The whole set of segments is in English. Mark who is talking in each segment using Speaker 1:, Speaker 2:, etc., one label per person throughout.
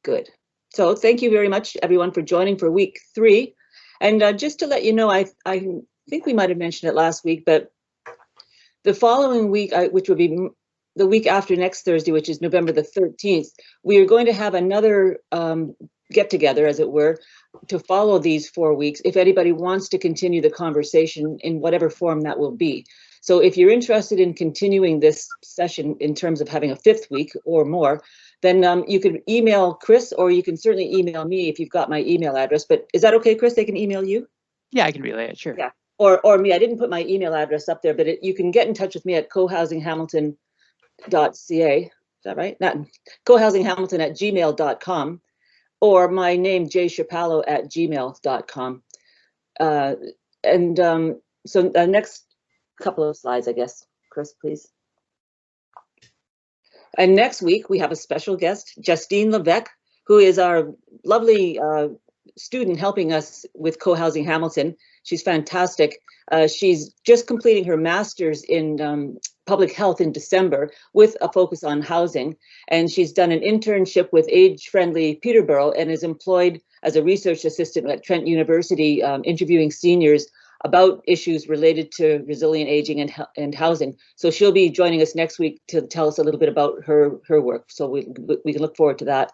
Speaker 1: Good. So thank you very much, everyone, for joining for week 3. And just to let you know, I think we might have mentioned it last week, but the following week, which will be the week after next Thursday, which is November the 13th, we are going to have another get together, as it were, to follow these 4 weeks, if anybody wants to continue the conversation in whatever form that will be. So if you're interested in continuing this session in terms of having a 5th week or more, then you can email Chris, or you can certainly email me if you've got my email address. But is that okay, Chris? They can email you?
Speaker 2: Yeah, I can relay it, sure.
Speaker 1: Yeah, or me. I didn't put my email address up there, but you can get in touch with me at cohousinghamilton.ca. Is that right? Not cohousinghamilton@gmail.com, or my name, jshapalo@gmail.com. So the next couple of slides, I guess, Chris, please. And next week, we have a special guest, Justine Levesque, who is our lovely student helping us with Co-Housing Hamilton. She's fantastic. She's just completing her master's in public health in December with a focus on housing. And she's done an internship with Age Friendly Peterborough and is employed as a research assistant at Trent University, interviewing seniors about issues related to resilient aging and housing. So she'll be joining us next week to tell us a little bit about her work. So we can look forward to that.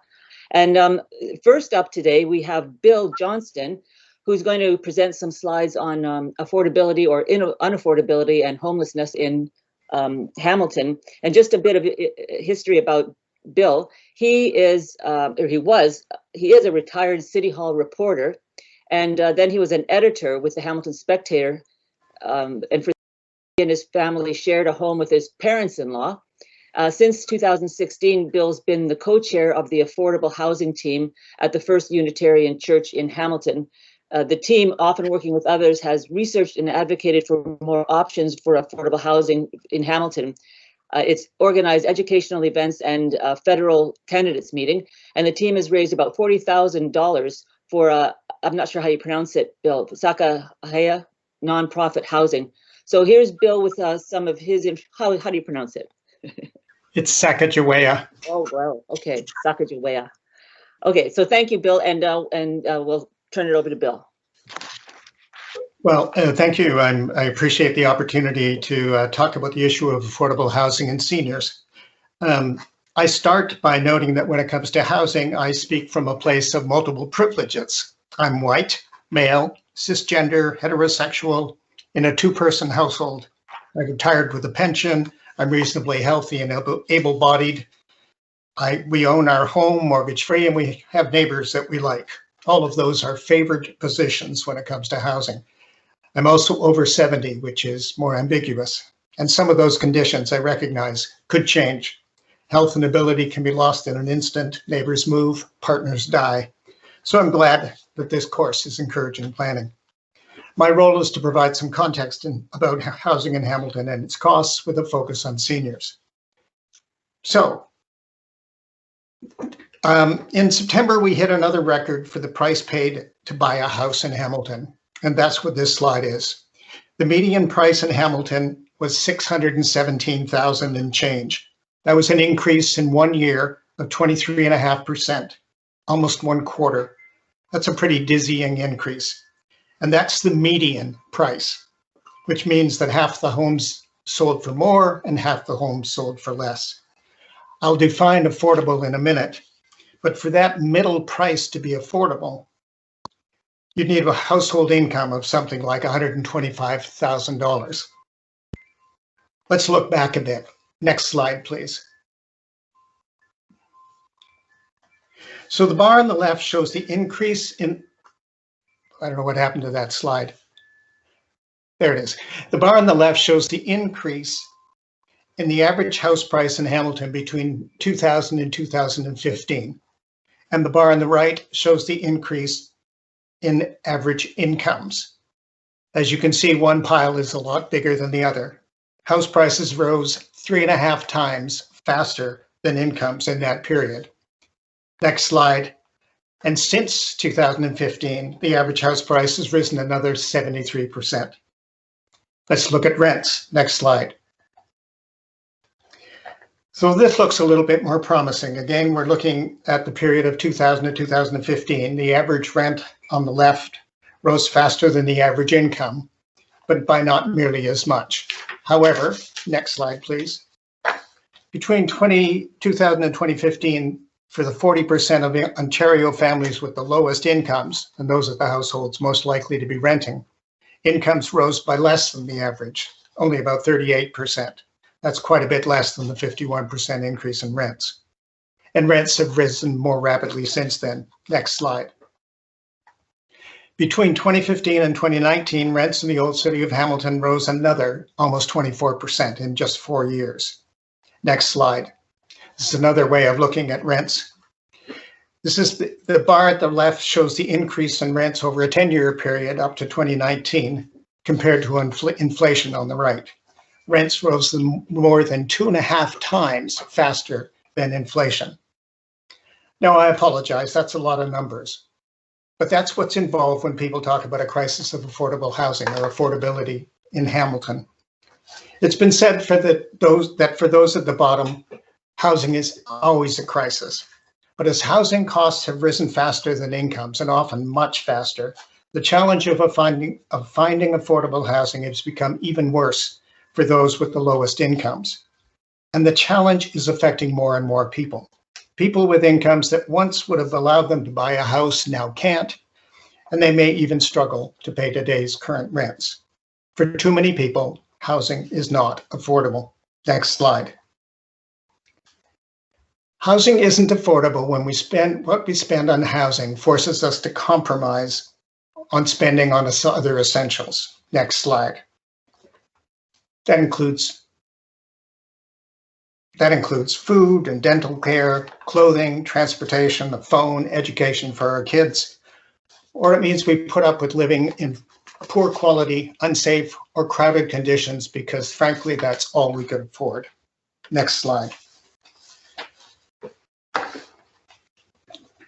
Speaker 1: And first up today, we have Bill Johnston, who's going to present some slides on affordability or unaffordability and homelessness in Hamilton. And just a bit of history about Bill. He is a retired City Hall reporter. And then he was an editor with the Hamilton Spectator, and he and his family shared a home with his parents-in-law. Since 2016, Bill's been the co-chair of the affordable housing team at the First Unitarian Church in Hamilton. The team, often working with others, has researched and advocated for more options for affordable housing in Hamilton. It's organized educational events and a federal candidates meeting, and the team has raised about $40,000 for I'm not sure how you pronounce it, Bill, Sakahaya nonprofit housing. So here's Bill with some of his, how do you pronounce it?
Speaker 3: It's Sacagawea.
Speaker 1: Oh, well, okay, Sacagawea. Okay, so thank you, Bill, and we'll turn it over to Bill.
Speaker 3: Well, thank you. I appreciate the opportunity to talk about the issue of affordable housing and seniors. I start by noting that when it comes to housing, I speak from a place of multiple privileges. I'm white, male, cisgender, heterosexual, in a 2-person household. I retired with a pension. I'm reasonably healthy and able-bodied. We own our home mortgage-free, and we have neighbors that we like. All of those are favored positions when it comes to housing. I'm also over 70, which is more ambiguous. And some of those conditions I recognize could change. Health and ability can be lost in an instant. Neighbors move, partners die. So I'm glad that this course is encouraging planning. My role is to provide some context about housing in Hamilton and its costs with a focus on seniors. So in September, we hit another record for the price paid to buy a house in Hamilton. And that's what this slide is. The median price in Hamilton was $617,000 and change. That was an increase in 1 year of 23.5%, almost 1/4. That's a pretty dizzying increase. And that's the median price, which means that half the homes sold for more and half the homes sold for less. I'll define affordable in a minute, but for that middle price to be affordable, you'd need a household income of something like $125,000. Let's look back a bit. Next slide, please. So the bar on the left shows the increase in, I don't know what happened to that slide. There it is. The bar on the left shows the increase in the average house price in Hamilton between 2000 and 2015. And the bar on the right shows the increase in average incomes. As you can see, one pile is a lot bigger than the other. House prices rose 3.5 times faster than incomes in that period. Next slide. And since 2015, the average house price has risen another 73%. Let's look at rents. Next slide. So this looks a little bit more promising. Again, we're looking at the period of 2000 to 2015. The average rent on the left rose faster than the average income, but by not nearly as much. However, next slide, please. Between 2000 and 2015, for the 40% of Ontario families with the lowest incomes, and those are the households most likely to be renting, incomes rose by less than the average, only about 38%. That's quite a bit less than the 51% increase in rents. And rents have risen more rapidly since then. Next slide. Between 2015 and 2019, rents in the old city of Hamilton rose another almost 24% in just 4 years. Next slide. This is another way of looking at rents. This is the bar at the left shows the increase in rents over a 10-year period up to 2019 compared to inflation on the right. Rents rose more than 2.5 times faster than inflation. Now, I apologize, that's a lot of numbers, but that's what's involved when people talk about a crisis of affordable housing or affordability in Hamilton. It's been said for those at the bottom, housing is always a crisis. But as housing costs have risen faster than incomes, and often much faster, the challenge of finding affordable housing has become even worse for those with the lowest incomes. And the challenge is affecting more and more people. People with incomes that once would have allowed them to buy a house now can't, and they may even struggle to pay today's current rents. For too many people, housing is not affordable. Next slide. Housing isn't affordable when what we spend on housing forces us to compromise on spending on other essentials. Next slide. That includes food and dental care, clothing, transportation, a phone, education for our kids, or it means we put up with living in poor quality, unsafe, or crowded conditions because, frankly, that's all we could afford. Next slide.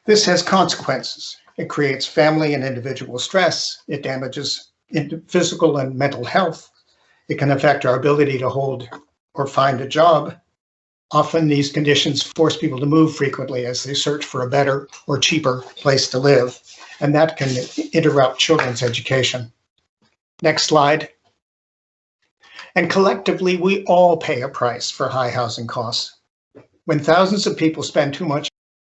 Speaker 3: This has consequences. It creates family and individual stress. It damages physical and mental health. It can affect our ability to hold or find a job. Often these conditions force people to move frequently as they search for a better or cheaper place to live, and that can interrupt children's education. Next slide. And collectively, we all pay a price for high housing costs. When thousands of people spend too much,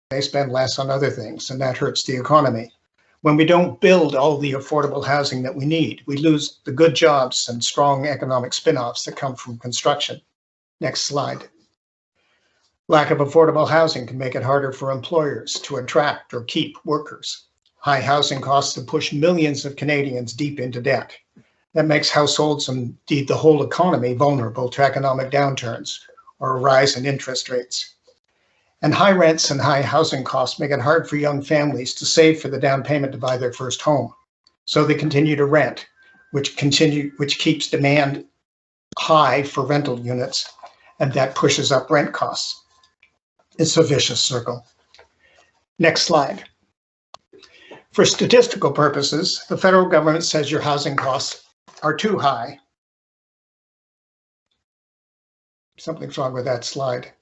Speaker 3: they spend less on other things, and that hurts the economy. When we don't build all the affordable housing that we need, we lose the good jobs and strong economic spin-offs that come from construction. Next slide. Lack of affordable housing can make it harder for employers to attract or keep workers. High housing costs have pushed millions of Canadians deep into debt. That makes households and indeed the whole economy vulnerable to economic downturns or a rise in interest rates. And high rents and high housing costs make it hard for young families to save for the down payment to buy their first home. So they continue to rent, which keeps demand high for rental units, and that pushes up rent costs. It's a vicious circle. Next slide. For statistical purposes, the federal government says your housing costs are too high. Something's wrong with that slide.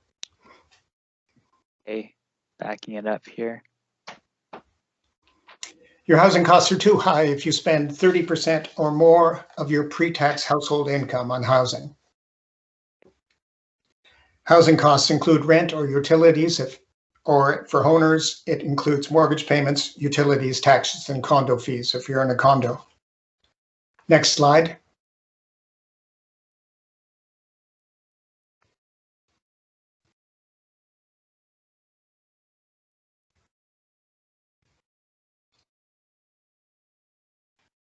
Speaker 2: Okay, backing it up here.
Speaker 3: Your housing costs are too high if you spend 30% or more of your pre-tax household income on housing. Housing costs include rent or utilities, or for owners, it includes mortgage payments, utilities, taxes, and condo fees if you're in a condo. Next slide.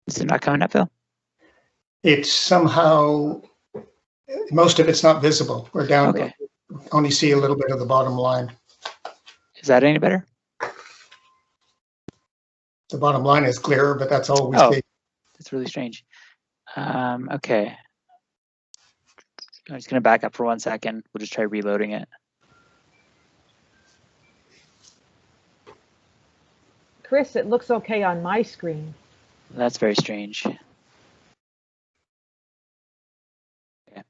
Speaker 2: Is it not coming up, Phil?
Speaker 3: It's somehow, most of it's not visible. We're down,
Speaker 2: Okay.
Speaker 3: Only see a little bit of the bottom line.
Speaker 2: Is that any better?
Speaker 3: The bottom line is clearer, but that's all we see.
Speaker 2: That's really strange. Okay. I'm just going to back up for 1 second. We'll just try reloading it.
Speaker 4: Chris, it looks okay on my screen.
Speaker 2: That's very strange. Okay.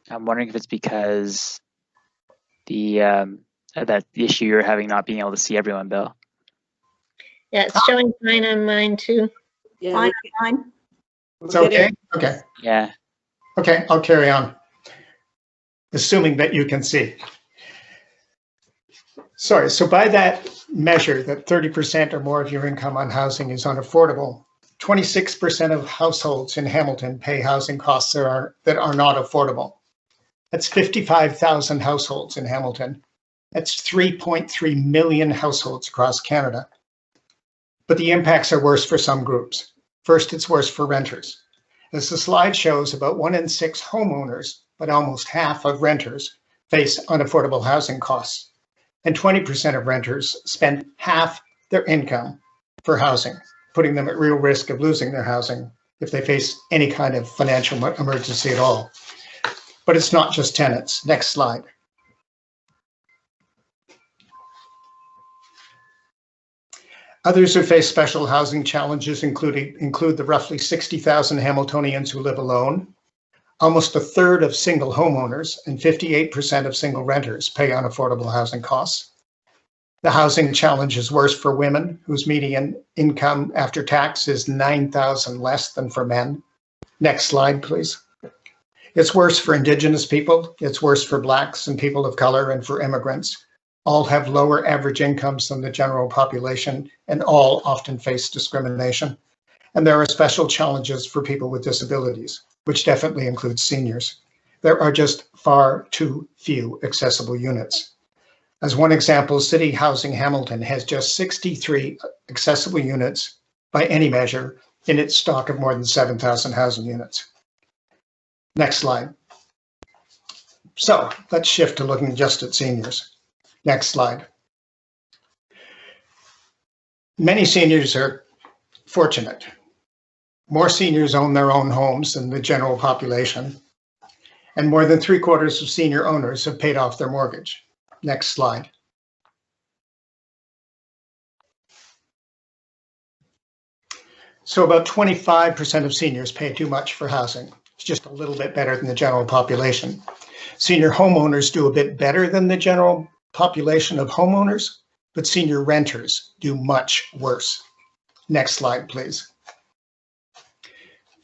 Speaker 2: I'm wondering if it's because the issue you're having not being able to see everyone, Bill.
Speaker 5: Yeah, it's showing fine on mine too.
Speaker 1: Yeah,
Speaker 6: Fine, fine.
Speaker 3: It's okay? Okay.
Speaker 2: Yeah.
Speaker 3: Okay, I'll carry on. Assuming that you can see. Sorry, so by that measure that 30% or more of your income on housing is unaffordable, 26% of households in Hamilton pay housing costs that are not affordable. That's 55,000 households in Hamilton. That's 3.3 million households across Canada. But the impacts are worse for some groups. First, it's worse for renters. As the slide shows, about 1 in 6 homeowners, but almost half of renters, face unaffordable housing costs. And 20% of renters spend half their income for housing, putting them at real risk of losing their housing if they face any kind of financial emergency at all. But it's not just tenants. Next slide. Others who face special housing challenges include the roughly 60,000 Hamiltonians who live alone. Almost a third of single homeowners and 58% of single renters pay unaffordable housing costs. The housing challenge is worse for women, whose median income after tax is $9,000 less than for men. Next slide, please. It's worse for Indigenous people. It's worse for Blacks and people of color and for immigrants. All have lower average incomes than the general population, and all often face discrimination. And there are special challenges for people with disabilities, which definitely includes seniors. There are just far too few accessible units. As one example, City Housing Hamilton has just 63 accessible units by any measure in its stock of more than 7,000 housing units. Next slide. So let's shift to looking just at seniors. Next slide. Many seniors are fortunate. More seniors own their own homes than the general population, and more than 3/4 of senior owners have paid off their mortgage. Next slide. So about 25% of seniors pay too much for housing. It's just a little bit better than the general population. Senior homeowners do a bit better than the general population of homeowners, but senior renters do much worse. Next slide, please.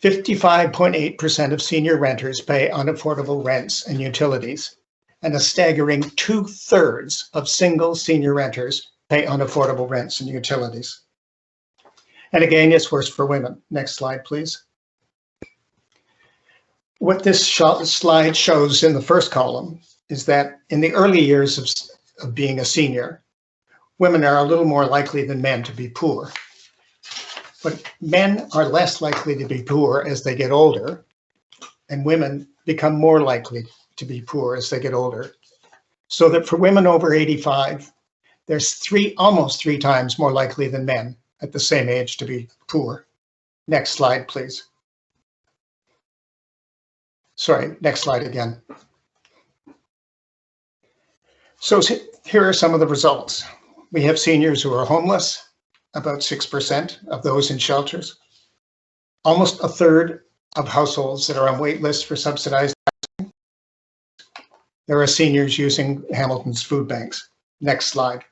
Speaker 3: 55.8% of senior renters pay unaffordable rents and utilities, and a staggering 2/3 of single senior renters pay unaffordable rents and utilities. And again, it's worse for women. Next slide, please. What this slide shows in the first column is that in the early years of being a senior, women are a little more likely than men to be poor. But men are less likely to be poor as they get older, and women become more likely to be poor as they get older. So that for women over 85, there's almost three times more likely than men at the same age to be poor. Next slide, please. Sorry, next slide again. So here are some of the results. We have seniors who are homeless, about 6% of those in shelters. Almost a third of households that are on wait lists for subsidized housing. There are seniors using Hamilton's food banks. Next slide.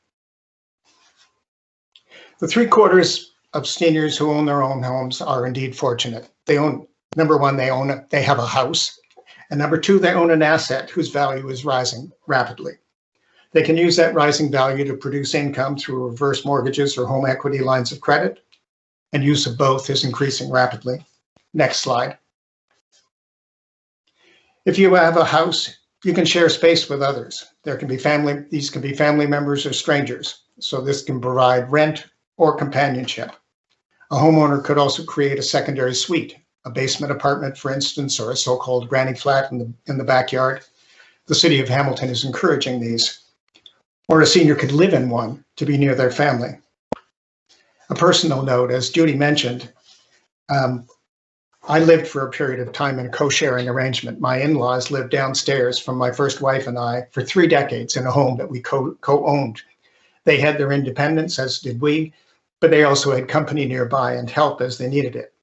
Speaker 3: The 3/4 of seniors who own their own homes are indeed fortunate. They own, number one, they have a house. And number two, they own an asset whose value is rising rapidly. They can use that rising value to produce income through reverse mortgages or home equity lines of credit, and use of both is increasing rapidly. Next slide. If you have a house, you can share space with others. These can be family members or strangers, so this can provide rent or companionship. A homeowner could also create a secondary suite, a basement apartment, for instance, or a so-called granny flat in the backyard. The City of Hamilton is encouraging these. Or a senior could live in one to be near their family. A personal note, as Judy mentioned, I lived for a period of time in a co-sharing arrangement. My in-laws lived downstairs from my first wife and I for 3 decades in a home that we co-owned. They had their independence, as did we, but they also had company nearby and help as they needed it.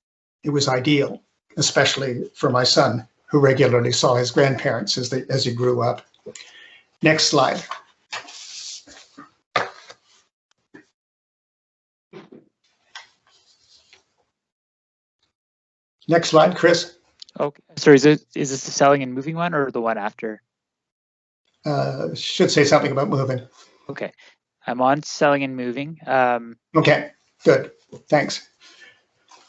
Speaker 3: It was ideal, especially for my son. who regularly saw his grandparents as he grew up. Next slide. Next slide, Chris.
Speaker 2: Okay, sorry, is this the selling and moving one or the one after?
Speaker 3: Should say something about moving.
Speaker 2: Okay, I'm on selling and moving.
Speaker 3: Okay, good, thanks.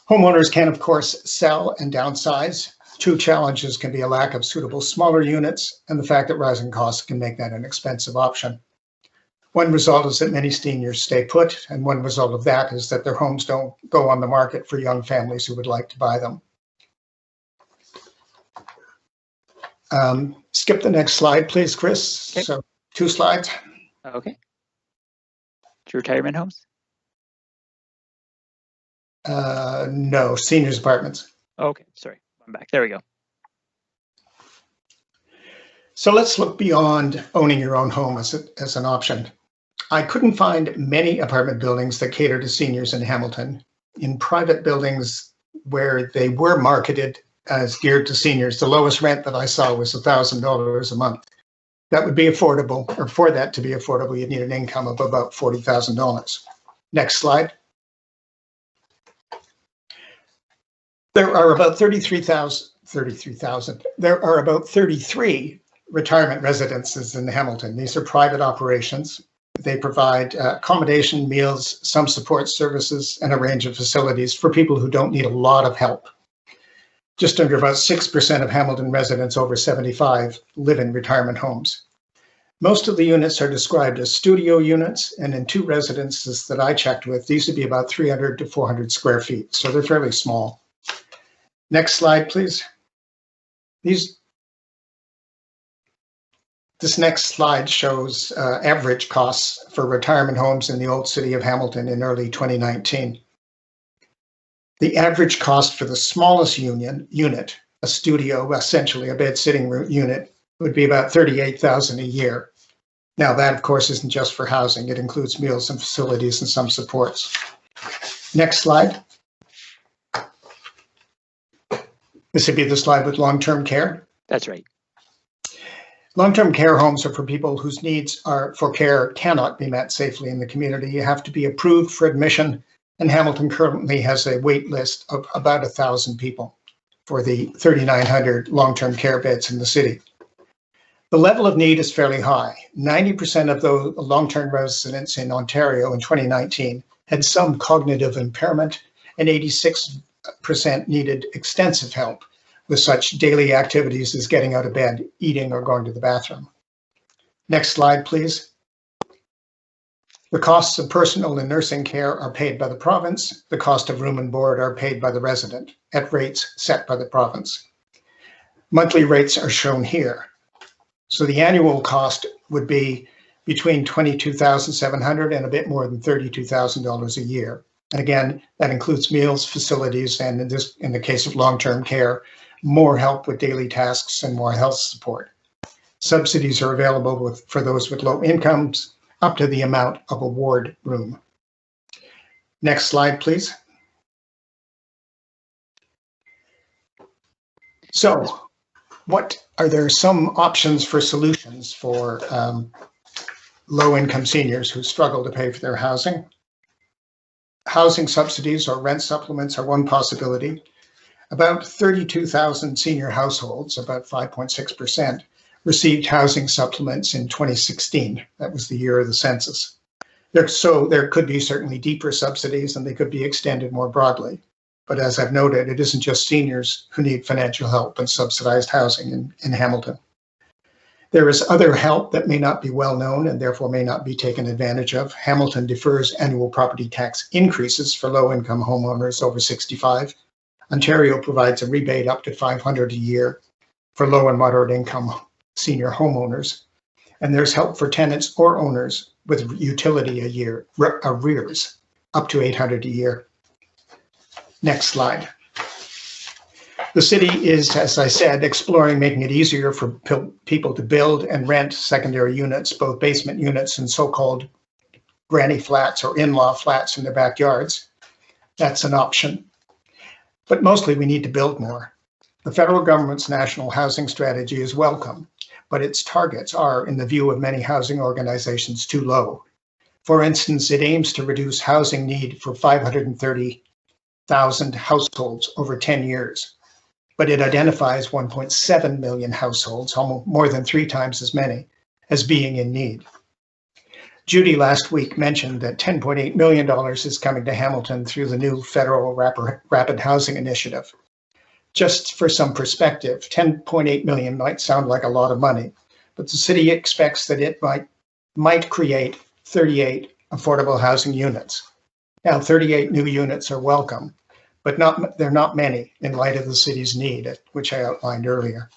Speaker 3: Homeowners can, of course, sell and downsize. Two challenges can be a lack of suitable smaller units and the fact that rising costs can make that an expensive option. One result is that many seniors stay put, and one result of that is that their homes don't go on the market for young families who would like to buy them. Skip the next slide, please, Chris.
Speaker 2: Okay.
Speaker 3: So 2 slides.
Speaker 2: Okay. To retirement homes?
Speaker 3: No, seniors apartments.
Speaker 2: Okay, sorry, I'm back. There we go.
Speaker 3: So let's look beyond owning your own home as an option. I couldn't find many apartment buildings that cater to seniors in Hamilton. In private buildings where they were marketed as geared to seniors, the lowest rent that I saw was $1,000 a month. That would be affordable, or for that to be affordable, you'd need an income of about $40,000. Next slide. There are about 33 retirement residences in Hamilton. These are private operations. They provide accommodation, meals, some support services, and a range of facilities for people who don't need a lot of help. Just under about 6% of Hamilton residents over 75 live in retirement homes. Most of the units are described as studio units, and in 2 residences that I checked with, these would be about 300 to 400 square feet, so they're fairly small. Next slide, please. This next slide shows average costs for retirement homes in the old city of Hamilton in early 2019. The average cost for the smallest unit, a studio, essentially a bed sitting room unit, would be about $38,000 a year. Now that, of course, isn't just for housing. It includes meals and facilities and some supports. Next slide. This would be the slide with long-term care.
Speaker 2: That's right.
Speaker 3: Long-term care homes are for people whose needs for care cannot be met safely in the community. You have to be approved for admission, and Hamilton currently has a wait list of about 1,000 people for the 3,900 long-term care beds in the city. The level of need is fairly high. 90% of those long-term residents in Ontario in 2019 had some cognitive impairment, and 86% needed extensive help with such daily activities as getting out of bed, eating, or going to the bathroom. Next slide, please. The costs of personal and nursing care are paid by the province. The cost of room and board are paid by the resident at rates set by the province. Monthly rates are shown here. So the annual cost would be between $22,700 and a bit more than $32,000 a year. And again, that includes meals, facilities, and in the case of long-term care, more help with daily tasks and more health support. Subsidies are available for those with low incomes up to the amount of a ward room. Next slide, please. So, are there some options for solutions for low-income seniors who struggle to pay for their housing? Housing subsidies or rent supplements are one possibility. About 32,000 senior households, about 5.6%, received housing supplements in 2016. That was the year of the census. So there could be certainly deeper subsidies, and they could be extended more broadly. But as I've noted, it isn't just seniors who need financial help and subsidized housing in Hamilton. There is other help that may not be well known and therefore may not be taken advantage of. Hamilton defers annual property tax increases for low-income homeowners over 65. Ontario provides a rebate up to $500 a year for low and moderate income senior homeowners. And there's help for tenants or owners with utility arrears up to $800 a year. Next slide. The city is, as I said, exploring making it easier for people to build and rent secondary units, both basement units and so-called granny flats or in-law flats in their backyards. That's an option. But mostly we need to build more. The federal government's national housing strategy is welcome, but its targets are, in the view of many housing organizations, too low. For instance, it aims to reduce housing need for 530,000 households over 10 years, but it identifies 1.7 million households, almost more than 3 times as many, as being in need. Judy last week mentioned that $10.8 million is coming to Hamilton through the new federal rapid housing initiative. Just for some perspective, $10.8 million might sound like a lot of money, but the city expects that it might create 38 affordable housing units. Now, 38 new units are welcome, but they're not many in light of the city's need, which I outlined earlier.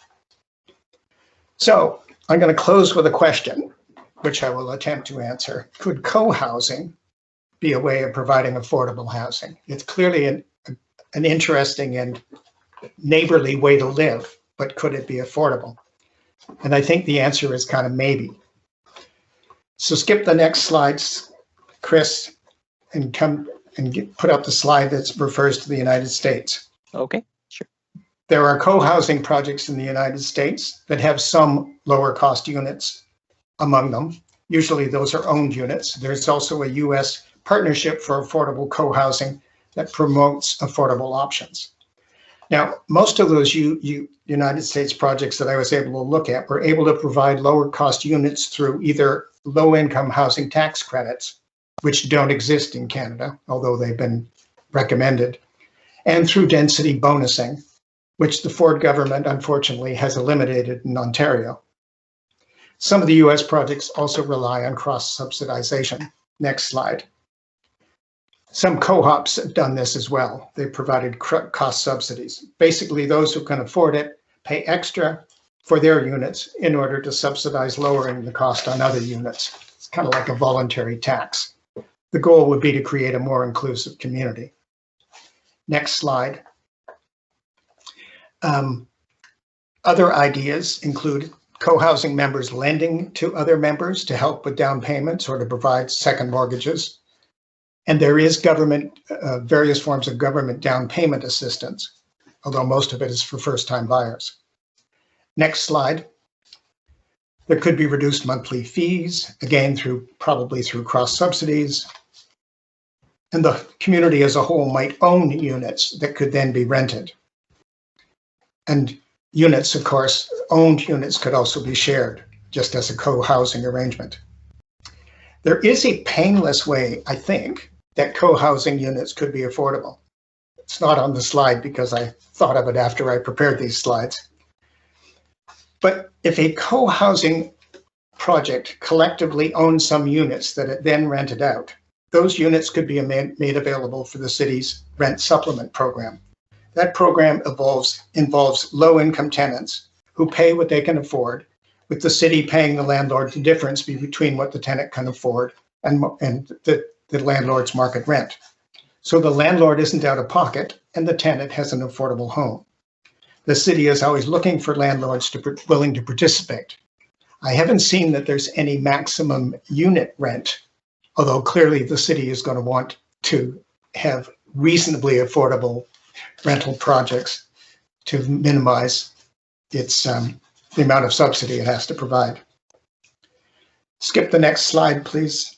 Speaker 3: So I'm going to close with a question, which I will attempt to answer. Could co-housing be a way of providing affordable housing? It's clearly an interesting and neighborly way to live, but could it be affordable? And I think the answer is kind of maybe. So skip the next slides, Chris, and put up the slide that refers to the United States.
Speaker 2: Okay, sure.
Speaker 3: There are co-housing projects in the United States that have some lower cost units among them. Usually those are owned units. There's also a US Partnership for Affordable Co-Housing that promotes affordable options. Now, most of those United States projects that I was able to look at were able to provide lower cost units through either low income housing tax credits, which don't exist in Canada, although they've been recommended, and through density bonusing, which the Ford government unfortunately has eliminated in Ontario. Some of the US projects also rely on cross-subsidization. Next slide. Some co-ops have done this as well. They provided cost subsidies. Basically, those who can afford it pay extra for their units in order to subsidize lowering the cost on other units. It's kind of like a voluntary tax. The goal would be to create a more inclusive community. Next slide. Other ideas include co-housing members lending to other members to help with down payments or to provide second mortgages. And there is government, various forms of government down payment assistance, although most of it is for first-time buyers. Next slide. There could be reduced monthly fees, again, probably through cross subsidies. And the community as a whole might own units that could then be rented. And units, of course, owned units could also be shared, just as a co-housing arrangement. There is a painless way, I think, that co-housing units could be affordable. It's not on the slide because I thought of it after I prepared these slides. But if a co-housing project collectively owns some units that it then rented out, those units could be made available for the city's rent supplement program. That program involves low-income tenants who pay what they can afford, with the city paying the landlord the difference between what the tenant can afford and the landlord's market rent. So the landlord isn't out of pocket and the tenant has an affordable home. The city is always looking for landlords willing to participate. I haven't seen that there's any maximum unit rent, although clearly the city is going to want to have reasonably affordable rental projects to minimize its the amount of subsidy it has to provide. Skip the next slide, please.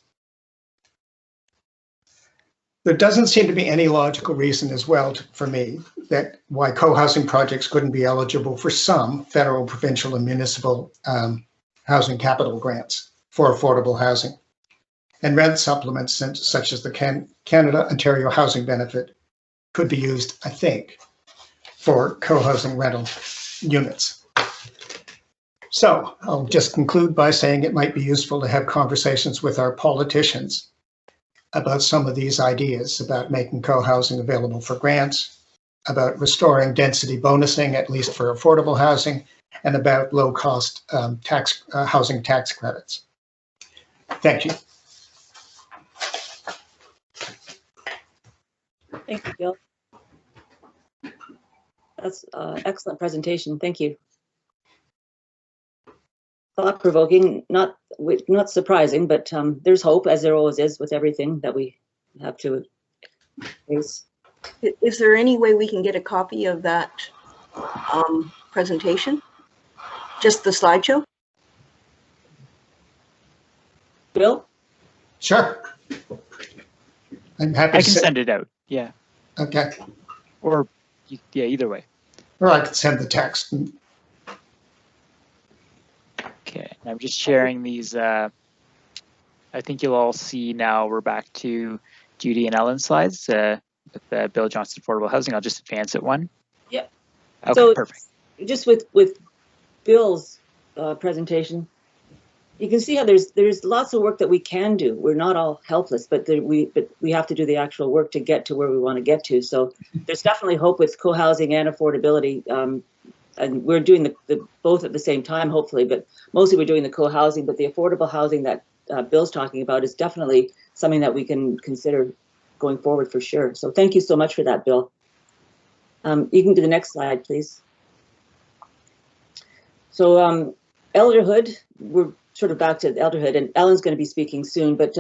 Speaker 3: There doesn't seem to be any logical reason as well for me that why co-housing projects couldn't be eligible for some federal, provincial, and municipal housing capital grants for affordable housing. And rent supplements such as the Canada Ontario Housing Benefit could be used, I think, for co-housing rental units. So I'll just conclude by saying it might be useful to have conversations with our politicians about some of these ideas, about making co-housing available for grants, about restoring density bonusing, at least for affordable housing, and about low-cost housing tax credits. Thank you.
Speaker 1: Thank you, Bill. That's excellent presentation. Thank you. Thought-provoking, not surprising, but there's hope, as there always is with everything that we have to face.
Speaker 6: Is there any way we can get a copy of that presentation? Just the slideshow?
Speaker 1: Bill?
Speaker 3: Sure. I'm happy
Speaker 2: I
Speaker 3: to
Speaker 2: can send it out. Yeah.
Speaker 3: Okay.
Speaker 2: Or yeah, either way.
Speaker 3: Or I could send the text.
Speaker 2: Okay. And I'm just sharing these. I think you'll all see now we're back to Judy and Ellen's slides with the Bill Johnston Affordable Housing. I'll just advance it one.
Speaker 1: Yep.
Speaker 2: Okay,
Speaker 1: So
Speaker 2: perfect.
Speaker 1: just with Bill's presentation, you can see how there's lots of work that we can do. We're not all helpless, but we have to do the actual work to get to where we want to get to. So there's definitely hope with co-housing and affordability, and we're doing the both at the same time, hopefully. But mostly we're doing the co-housing, but the affordable housing that Bill's talking about is definitely something that we can consider going forward for sure. So thank you so much for that, Bill. You can do the next slide, please. So elderhood, we're sort of back to elderhood, and Ellen's going to be speaking soon, but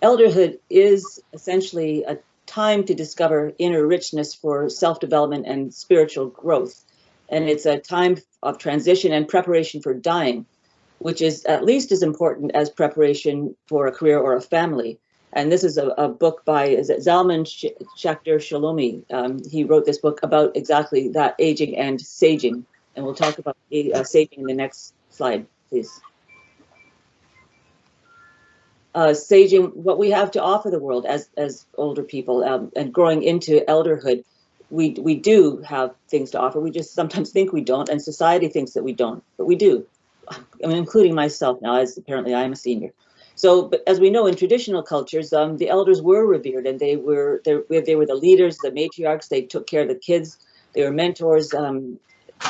Speaker 1: elderhood is essentially a time to discover inner richness for self-development and spiritual growth. And it's a time of transition and preparation for dying, which is at least as important as preparation for a career or a family. And this is a book by Zalman Schachter Shalomi. He wrote this book about exactly that, aging and saging. And we'll talk about saging in the next slide, please. Saging, what we have to offer the world as older people and growing into elderhood, we do have things to offer. We just sometimes think we don't, and society thinks that we don't, but we do. I mean, including myself now, as apparently I am a senior. So, but as we know, in traditional cultures, the elders were revered, and they were the leaders, the matriarchs. They took care of the kids. They were mentors,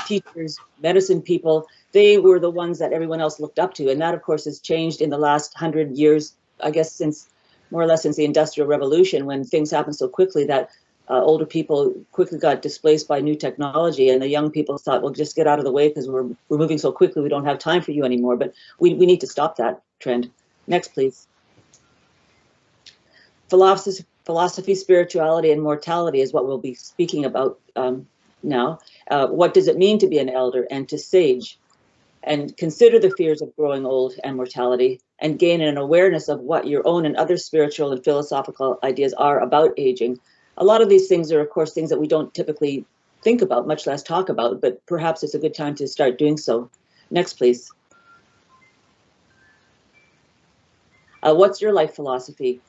Speaker 1: teachers, medicine people. They were the ones that everyone else looked up to, and that, of course, has changed in the last 100 years. I guess since more or less since the Industrial Revolution, when things happened so quickly that older people quickly got displaced by new technology, and the young people thought, well, just get out of the way because we're moving so quickly, we don't have time for you anymore. But we need to stop that trend. Next, please. Philosophy, spirituality, and mortality is what we'll be speaking about now. What does it mean to be an elder and to sage? And consider the fears of growing old and mortality, and gain an awareness of what your own and other spiritual and philosophical ideas are about aging. A lot of these things are, of course, things that we don't typically think about, much less talk about, but perhaps it's a good time to start doing so. Next, please. What's your life philosophy?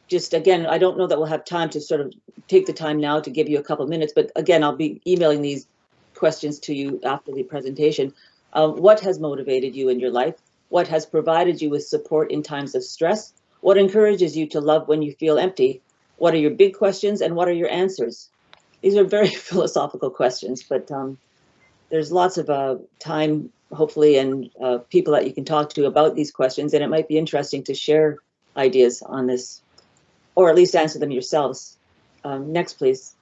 Speaker 1: Just again, I don't know that we'll have time to sort of take the time now to give you a couple minutes, but again, I'll be emailing these questions to you after the presentation. What has motivated you in your life? What has provided you with support in times of stress? What encourages you to love when you feel empty? What are your big questions and what are your answers? These are very philosophical questions, but there's lots of time, hopefully, and people that you can talk to about these questions, and it might be interesting to share ideas on this, or at least answer them yourselves. Next, please.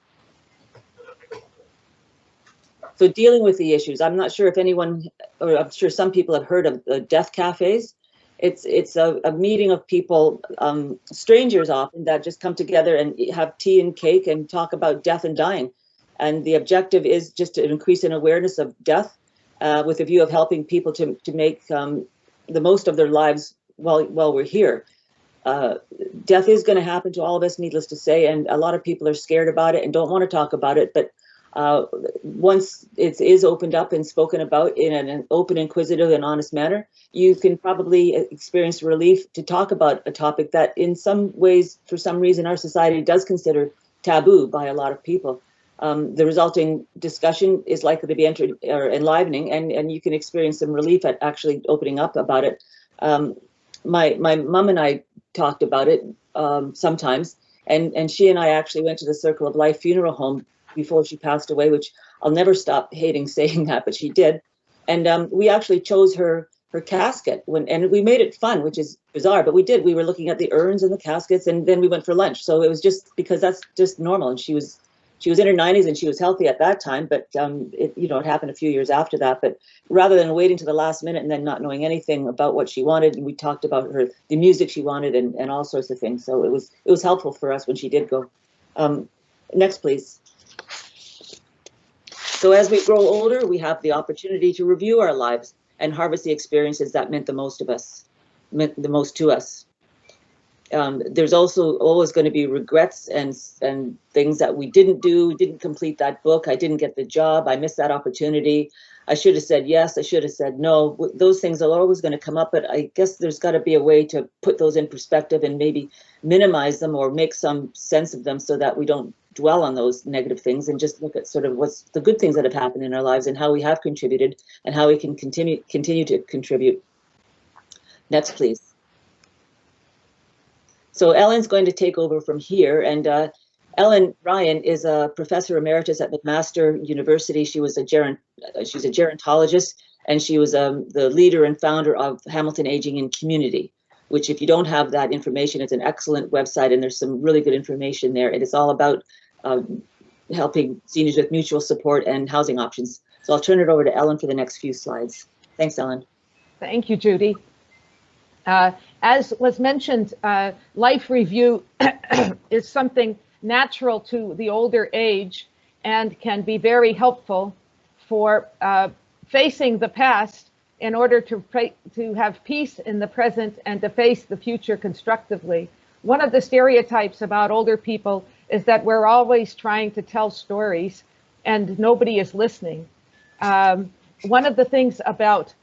Speaker 1: So dealing with the issues, I'm not sure if anyone, or I'm sure some people have heard of death cafes. It's a meeting of people, strangers often, that just come together and have tea and cake and talk about death and dying. And the objective is just to increase an awareness of death with a view of helping people to make the most of their lives while we're here. Death is going to happen to all of us, needless to say, and a lot of people are scared about it and don't want to talk about it. But once it is opened up and spoken about in an open, inquisitive, and honest manner, you can probably experience relief to talk about a topic that in some ways, for some reason, our society does consider taboo by a lot of people. The resulting discussion is likely to be enlivening, and you can experience some relief at actually opening up about it. My mom and I talked about it sometimes, and she and I actually went to the Circle of Life funeral home before she passed away, which I'll never stop hating saying that, but she did. And we actually chose her casket and we made it fun, which is bizarre, but we did. We were looking at the urns and the caskets, and then we went for lunch. So it was just because that's just normal. And she was in her 90s and she was healthy at that time, but it happened a few years after that. But rather than waiting to the last minute and then not knowing anything about what she wanted, we talked about the music she wanted and all sorts of things. So it was helpful for us when she did go. Next, please. So as we grow older, we have the opportunity to review our lives and harvest the experiences that meant the most to us. There's also always going to be regrets and things that we didn't complete that book. I didn't get the job. I missed that opportunity. I should have said yes. I should have said no. Those things are always going to come up, but I guess there's got to be a way to put those in perspective and maybe minimize them or make some sense of them so that we don't dwell on those negative things and just look at sort of what's the good things that have happened in our lives and how we have contributed and how we can continue to contribute. Next, please. So Ellen's going to take over from here, and Ellen Ryan is a professor emeritus at Mcmaster University. She was she's a gerontologist, and she was the leader and founder of Hamilton Aging in Community, which, if you don't have that information, it's an excellent website, and there's some really good information there. And it's all about helping seniors with mutual support and housing options. So I'll turn it over to Ellen for the next few slides. Thanks, Ellen.
Speaker 4: Thank you, Judy. As was mentioned, life review is something natural to the older age and can be very helpful for facing the past in order to have peace in the present and to face the future constructively. One of the stereotypes about older people is that we're always trying to tell stories and nobody is listening. One of the things about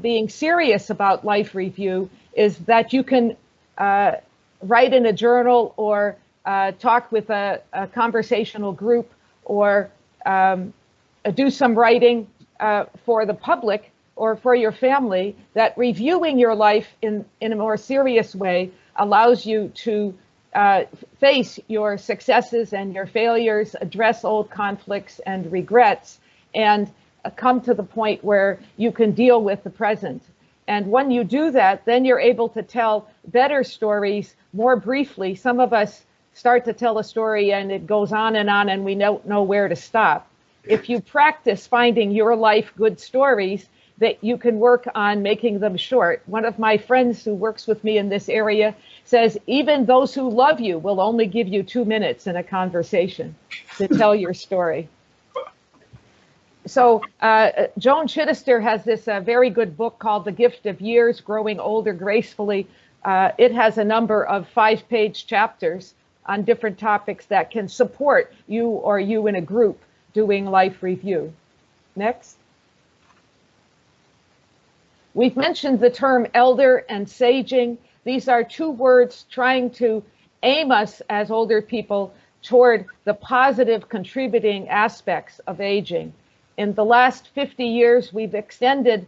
Speaker 4: being serious about life review is that you can write in a journal or talk with a conversational group or do some writing for the public or for your family, that reviewing your life in a more serious way allows you to face your successes and your failures, address old conflicts and regrets, and come to the point where you can deal with the present. And when you do that, then you're able to tell better stories more briefly. Some of us start to tell a story and it goes on and we don't know where to stop. If you practice finding your life good stories, that you can work on making them short. One of my friends who works with me in this area says, even those who love you will only give you 2 minutes in a conversation to tell your story. So Joan Chittister has this very good book called The Gift of Years, Growing Older Gracefully. It has a number of 5-page chapters on different topics that can support you or you in a group doing life review. Next. We've mentioned the term elder and saging. These are 2 words trying to aim us as older people toward the positive contributing aspects of aging. In the last 50 years, we've extended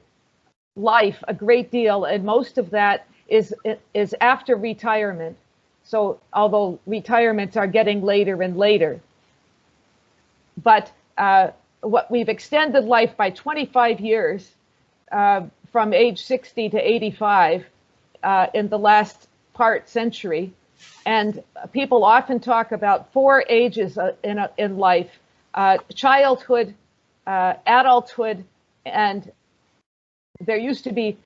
Speaker 4: life a great deal, and most of that is after retirement. So although retirements are getting later and later, but what we've extended life by 25 years from age 60 to 85 in the last century. And people often talk about 4 ages in life, childhood, adulthood, and there used to be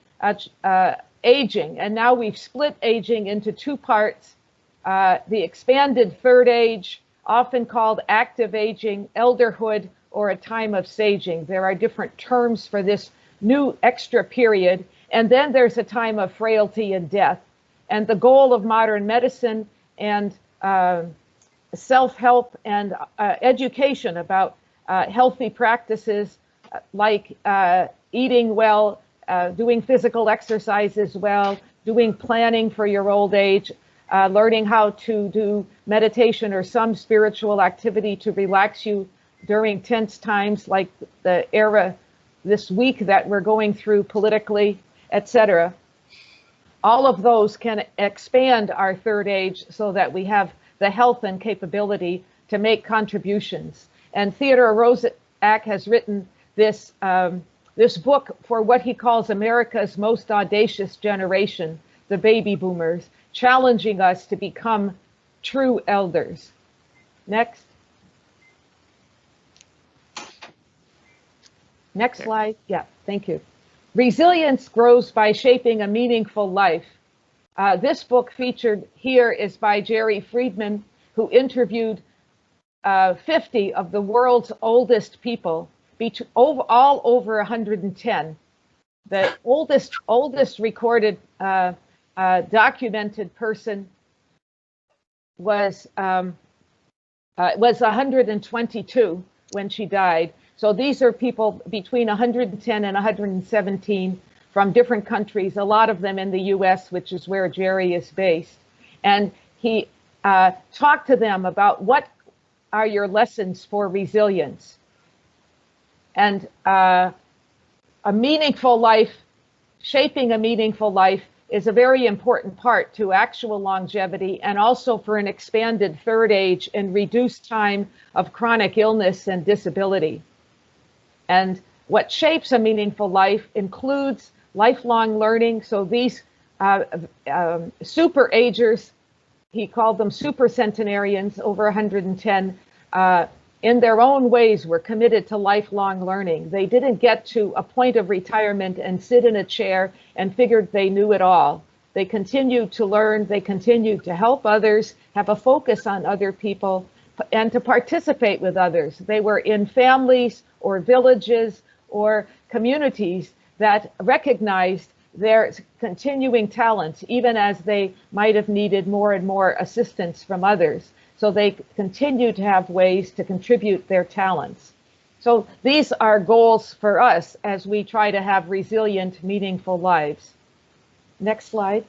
Speaker 4: aging, and now we've split aging into 2 parts. The expanded 3rd age, often called active aging, elderhood, or a time of saging. There are different terms for this new extra period. And then there's a time of frailty and death. And the goal of modern medicine and self-help and education about healthy practices like eating well, doing physical exercises well, doing planning for your old age, learning how to do meditation or some spiritual activity to relax you during tense times like the era this week that we're going through politically, etc. All of those can expand our 3rd age so that we have the health and capability to make contributions. And Theodore Roszak has written this book for what he calls America's most audacious generation, the baby boomers, challenging us to become true elders. Next. Next slide. Yeah, thank you. Resilience grows by shaping a meaningful life. This book featured here is by Jerry Friedman, who interviewed 50 of the world's oldest people all over 110. The oldest recorded documented person was 122 when she died. So these are people between 110 and 117 from different countries, a lot of them in the US, which is where Jerry is based. And he talked to them about what are your lessons for resilience. And a meaningful life, shaping a meaningful life is a very important part to actual longevity, and also for an expanded third age and reduced time of chronic illness and disability. And what shapes a meaningful life includes lifelong learning. So these super agers, he called them super centenarians, over 110, in their own ways were committed to lifelong learning. They didn't get to a point of retirement and sit in a chair and figured they knew it all. They continued to learn, they continued to help others, have a focus on other people, and to participate with others. They were in families or villages or communities that recognized their continuing talents, even as they might have needed more and more assistance from others. So they continue to have ways to contribute their talents. So these are goals for us as we try to have resilient, meaningful lives. Next slide.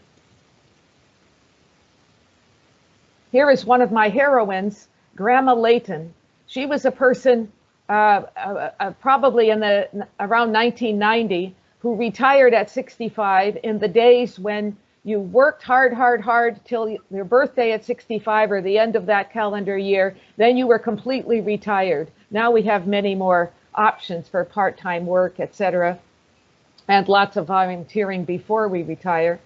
Speaker 4: Here is one of my heroines, Grandma Layton. She was a person probably in around 1990 who retired at 65 in the days when you worked hard till your birthday at 65 or the end of that calendar year, then you were completely retired. Now we have many more options for part-time work, etc., and lots of volunteering before we retire.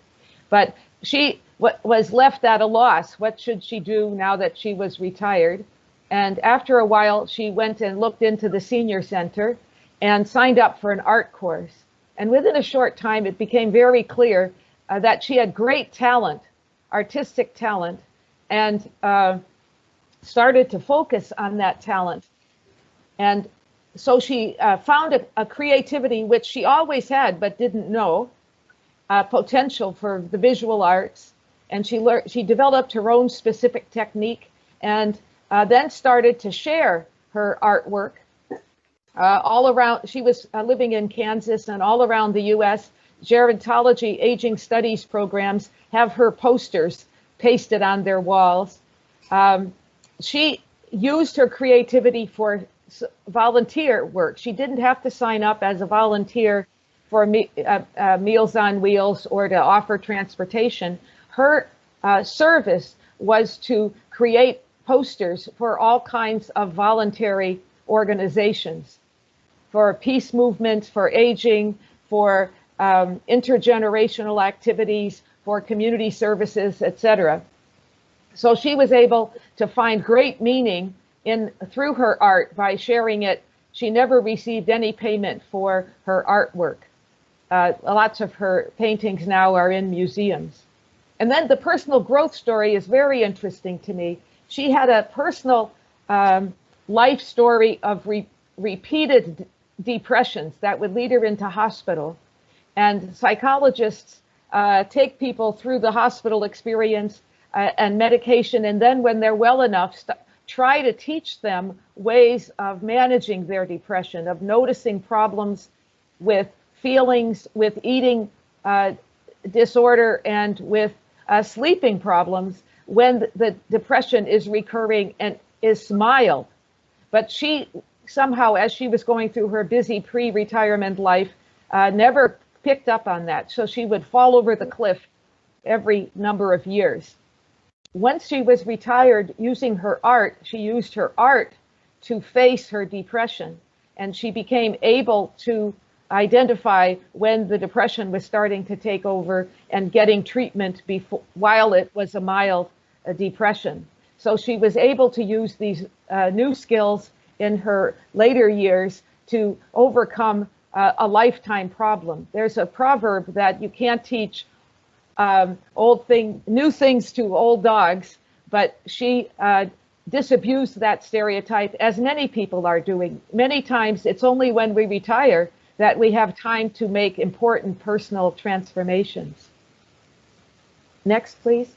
Speaker 4: But she was left at a loss. What should she do now that she was retired? And after a while, she went and looked into the senior center and signed up for an art course. And within a short time, it became very clear that she had great talent, artistic talent, and started to focus on that talent. And so she found a creativity which she always had but didn't know, potential for the visual arts. And she developed her own specific technique, and then started to share her artwork all around. She was living in Kansas, and all around the US, gerontology aging studies programs have her posters pasted on their walls. She used her creativity for volunteer work. She didn't have to sign up as a volunteer for Meals on Wheels or to offer transportation. Her service was to create posters for all kinds of voluntary organizations, for peace movements, for aging, for intergenerational activities, for community services, etc. So she was able to find great meaning through her art by sharing it. She never received any payment for her artwork. Lots of her paintings now are in museums. And then the personal growth story is very interesting to me. She had a personal life story of repeated depressions that would lead her into hospital. And psychologists take people through the hospital experience and medication, and then when they're well enough, try to teach them ways of managing their depression, of noticing problems with feelings, with eating disorder, and with sleeping problems when the depression is recurring and is mild. But she somehow, as she was going through her busy pre-retirement life, never picked up on that. So she would fall over the cliff every number of years. Once she was retired, using her art, she used her art to face her depression. And she became able to identify when the depression was starting to take over and getting treatment while it was a mild depression. So she was able to use these new skills in her later years to overcome a lifetime problem. There's a proverb that you can't teach new things to old dogs, but she disabuse that stereotype, as many people are doing. Many times it's only when we retire that we have time to make important personal transformations. Next, please.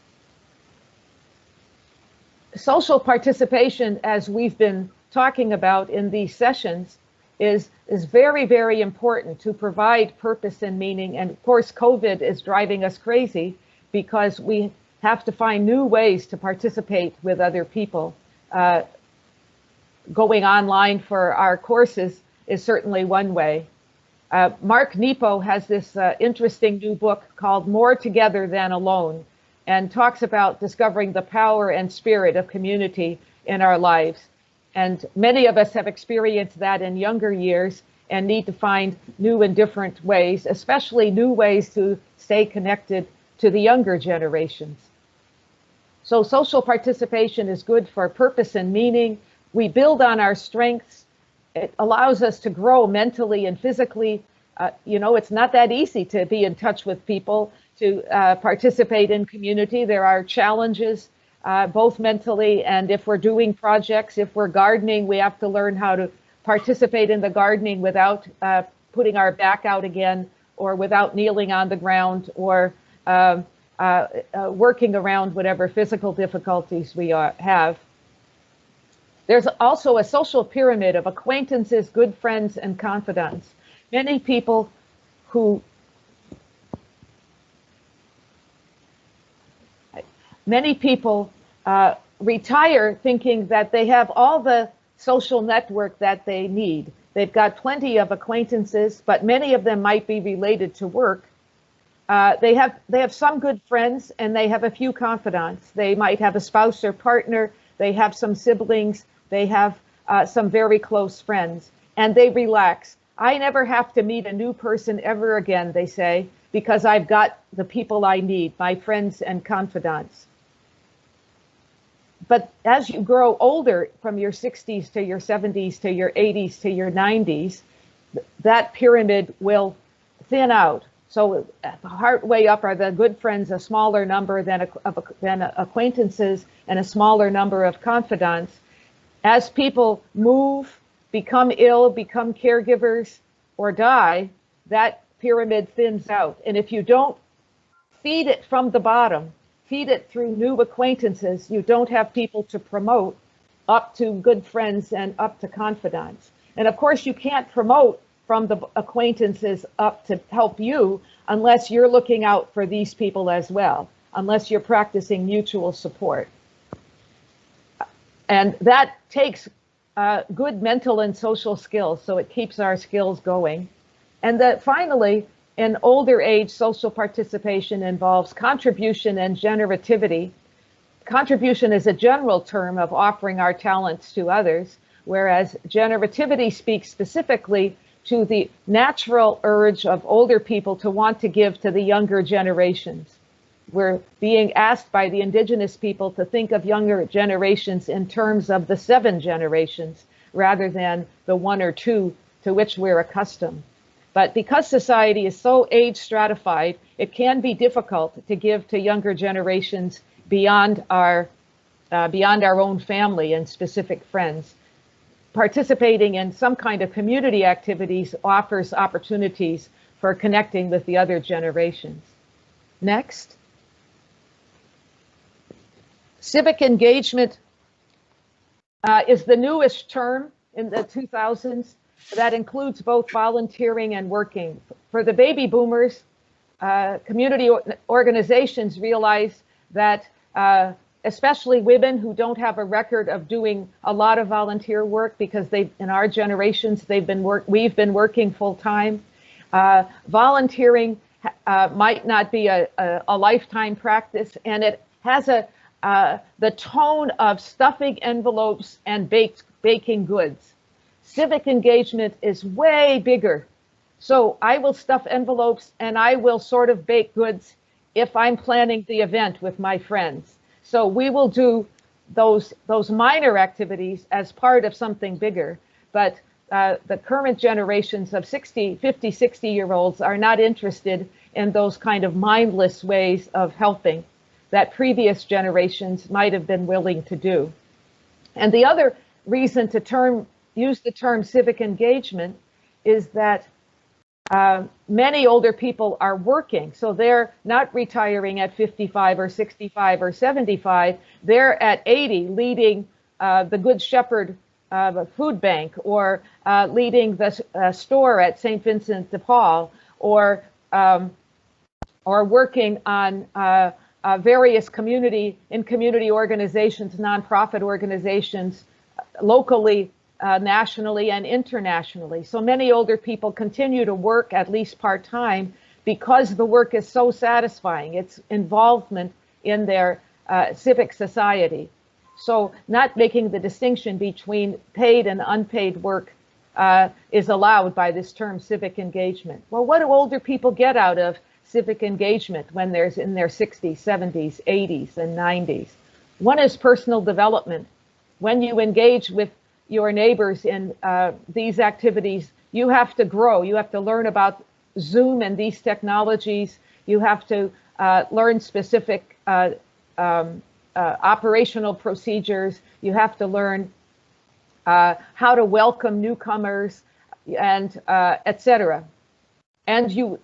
Speaker 4: Social participation, as we've been talking about in these sessions, is very, very important to provide purpose and meaning. And of course, COVID is driving us crazy because we have to find new ways to participate with other people. Going online for our courses is certainly one way. Mark Nepo has this interesting new book called More Together Than Alone, and talks about discovering the power and spirit of community in our lives. And many of us have experienced that in younger years and need to find new and different ways, especially new ways to stay connected to the younger generations. So social participation is good for purpose and meaning. We build on our strengths. It allows us to grow mentally and physically. You know, it's not that easy to be in touch with people, to participate in community. There are challenges, both mentally, and if we're doing projects, if we're gardening, we have to learn how to participate in the gardening without putting our back out again, or without kneeling on the ground, or working around whatever physical difficulties we have. There's also a social pyramid of acquaintances, good friends, and confidants. Many people who retire thinking that they have all the social network that they need. They've got plenty of acquaintances, but many of them might be related to work. They have some good friends, and they have a few confidants. They might have a spouse or partner. They have some siblings. They have some very close friends, and they relax. I never have to meet a new person ever again, they say, because I've got the people I need, my friends and confidants. But as you grow older, from your 60s to your 70s to your 80s to your 90s, that pyramid will thin out. So part way up are the good friends, a smaller number than acquaintances, and a smaller number of confidants. As people move, become ill, become caregivers, or die, that pyramid thins out. And if you don't feed it from the bottom, feed it through new acquaintances, you don't have people to promote up to good friends and up to confidants. And of course, you can't promote from the acquaintances up to help you unless you're looking out for these people as well, unless you're practicing mutual support. And that takes good mental and social skills, so it keeps our skills going. And that finally, in older age, social participation involves contribution and generativity. Contribution is a general term of offering our talents to others, whereas generativity speaks specifically to the natural urge of older people to want to give to the younger generations. We're being asked by the indigenous people to think of younger generations in terms of the 7 generations rather than the 1 or 2 to which we're accustomed. But because society is so age stratified, it can be difficult to give to younger generations beyond our own family and specific friends. Participating in some kind of community activities offers opportunities for connecting with the other generations. Next. Civic engagement is the newest term in the 2000s that includes both volunteering and working. For the baby boomers, community organizations realize that especially women who don't have a record of doing a lot of volunteer work because in our generations, we've been working full time. Volunteering might not be a lifetime practice, and it has the tone of stuffing envelopes and baking goods. Civic engagement is way bigger. So I will stuff envelopes and I will sort of bake goods if I'm planning the event with my friends. So we will do those minor activities as part of something bigger. But the current generations of 50, 60-year-olds are not interested in those kind of mindless ways of helping that previous generations might have been willing to do. And the other reason to use the term civic engagement is that many older people are working, so they're not retiring at 55 or 65 or 75. They're at 80 leading the Good Shepherd food bank, or leading the store at St. Vincent de Paul, or working on various community organizations, nonprofit organizations, locally, nationally, and internationally. So many older people continue to work at least part-time because the work is so satisfying. It's involvement in their civic society. So not making the distinction between paid and unpaid work is allowed by this term civic engagement. Well, what do older people get out of civic engagement when they're in their 60s, 70s, 80s, and 90s? One is personal development. When you engage with your neighbors in these activities, you have to grow. You have to learn about Zoom and these technologies. You have to learn specific operational procedures. You have to learn how to welcome newcomers, and etc. And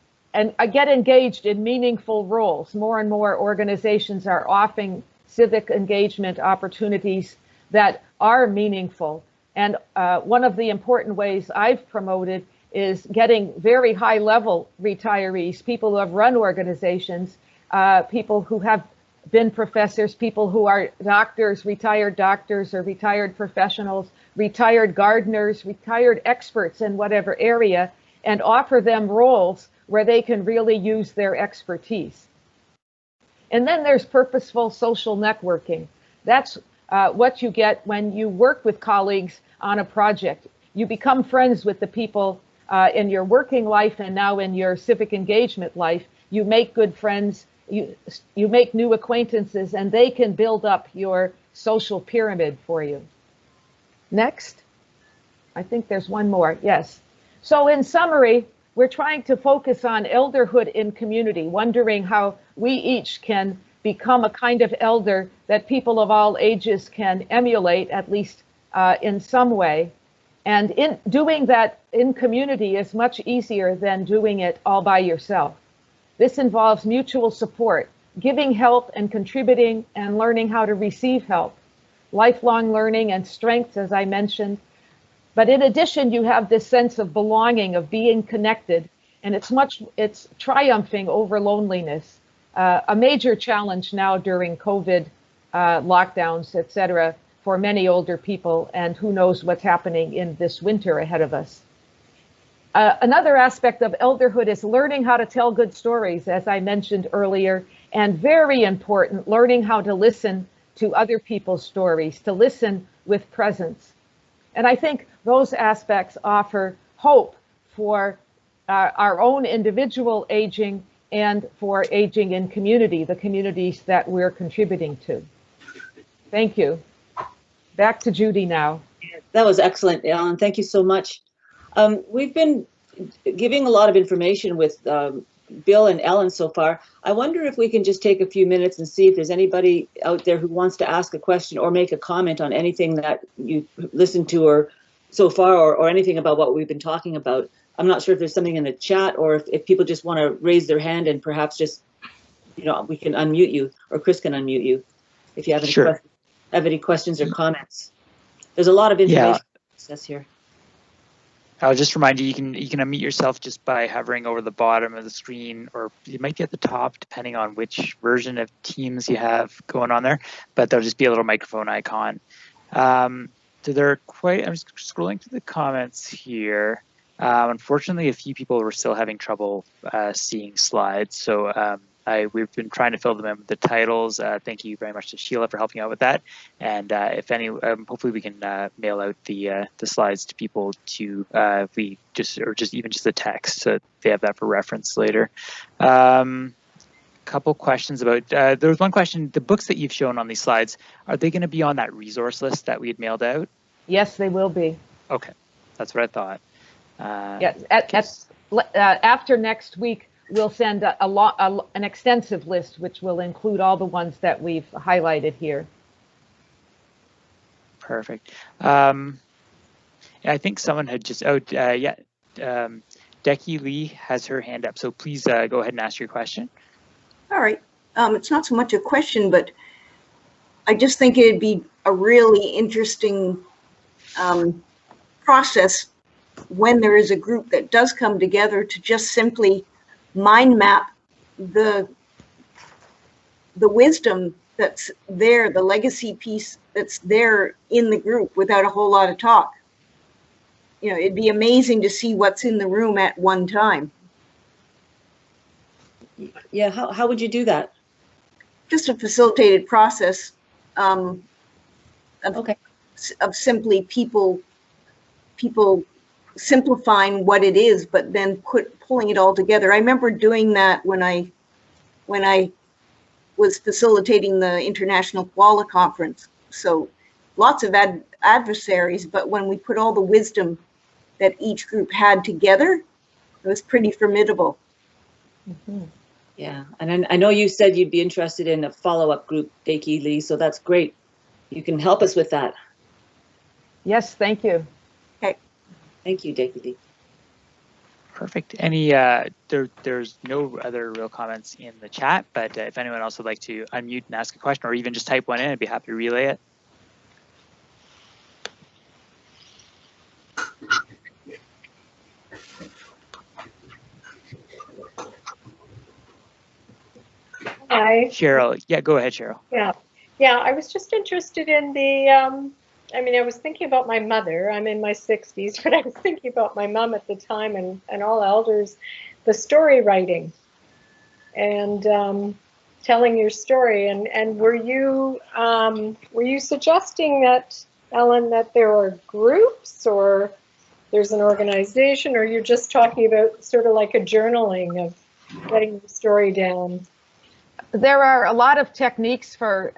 Speaker 4: get engaged in meaningful roles. More and more organizations are offering civic engagement opportunities that are meaningful. And one of the important ways I've promoted is getting very high-level retirees, people who have run organizations, people who have been professors, people who are doctors, or retired professionals, retired gardeners, retired experts in whatever area, and offer them roles where they can really use their expertise. And then there's purposeful social networking. That's what you get when you work with colleagues on a project. You become friends with the people in your working life and now in your civic engagement life. You make good friends, you make new acquaintances, and they can build up your social pyramid for you. Next. I think there's one more. Yes. So in summary, we're trying to focus on elderhood in community, wondering how we each can become a kind of elder that people of all ages can emulate, at least in some way. And in doing that in community is much easier than doing it all by yourself. This involves mutual support, giving help and contributing and learning how to receive help, lifelong learning and strengths, as I mentioned. But in addition, you have this sense of belonging, of being connected, and it's triumphing over loneliness. A major challenge now during COVID lockdowns, etc., for many older people, and who knows what's happening in this winter ahead of us. Another aspect of elderhood is learning how to tell good stories, as I mentioned earlier, and very important, learning how to listen to other people's stories, to listen with presence. And I think those aspects offer hope for our own individual aging and for aging in community, the communities that we're contributing to. Thank you. Back to Judy now.
Speaker 1: That was excellent, Ellen. Thank you so much. We've been giving a lot of information with Bill and Ellen so far. I wonder if we can just take a few minutes and see if there's anybody out there who wants to ask a question or make a comment on anything that you listened to or so far, or anything about what we've been talking about. I'm not sure if there's something in the chat, or if people just want to raise their hand and perhaps just, we can unmute you, or Chris can unmute you if you have any questions or comments. There's a lot of information access here.
Speaker 2: I'll just remind you, you can unmute yourself just by hovering over the bottom of the screen, or you might be at the top depending on which version of Teams you have going on there, but there'll just be a little microphone icon. So I'm just scrolling through the comments here. Unfortunately, a few people were still having trouble seeing slides, so we've been trying to fill them in with the titles. Thank you very much to Sheila for helping out with that. And if any, hopefully we can mail out the slides to people to even just the text, so they have that for reference later. Couple questions about, there was one question, the books that you've shown on these slides, are they going to be on that resource list that we had mailed out?
Speaker 4: Yes, they will be.
Speaker 2: Okay, that's what I thought.
Speaker 4: After next week, we'll send an extensive list, which will include all the ones that we've highlighted here.
Speaker 2: Perfect. I think someone had just, Decky Lee has her hand up, so please go ahead and ask your question.
Speaker 6: All right. It's not so much a question, but I just think it'd be a really interesting process when there is a group that does come together to just simply mind map the wisdom that's there, the legacy piece that's there in the group without a whole lot of talk. You know, it'd be amazing to see what's in the room at one time.
Speaker 1: Yeah, how would you do that?
Speaker 6: Just a facilitated process of simply people simplifying what it is, but then pulling it all together. I remember doing that when I was facilitating the International Koala Conference. So lots of adversaries, but when we put all the wisdom that each group had together, it was pretty formidable.
Speaker 1: Mm-hmm. Yeah, and I know you said you'd be interested in a follow-up group, Decky Lee, so that's great. You can help us with that.
Speaker 4: Yes, thank you.
Speaker 6: Okay.
Speaker 1: Thank you, Decky Lee.
Speaker 2: Perfect. Any, there's no other real comments in the chat, but if anyone else would like to unmute and ask a question or even just type one in, I'd be happy to relay it.
Speaker 7: Hi.
Speaker 2: Cheryl, yeah, go ahead, Cheryl.
Speaker 7: Yeah, I was just interested in the, I mean, I was thinking about my mother. I'm in my 60s, but I was thinking about my mom at the time and all elders, the story writing and telling your story. And were you suggesting that, Ellen, that there are groups or there's an organization, or you're just talking about sort of like a journaling of getting the story down?
Speaker 4: There are a lot of techniques for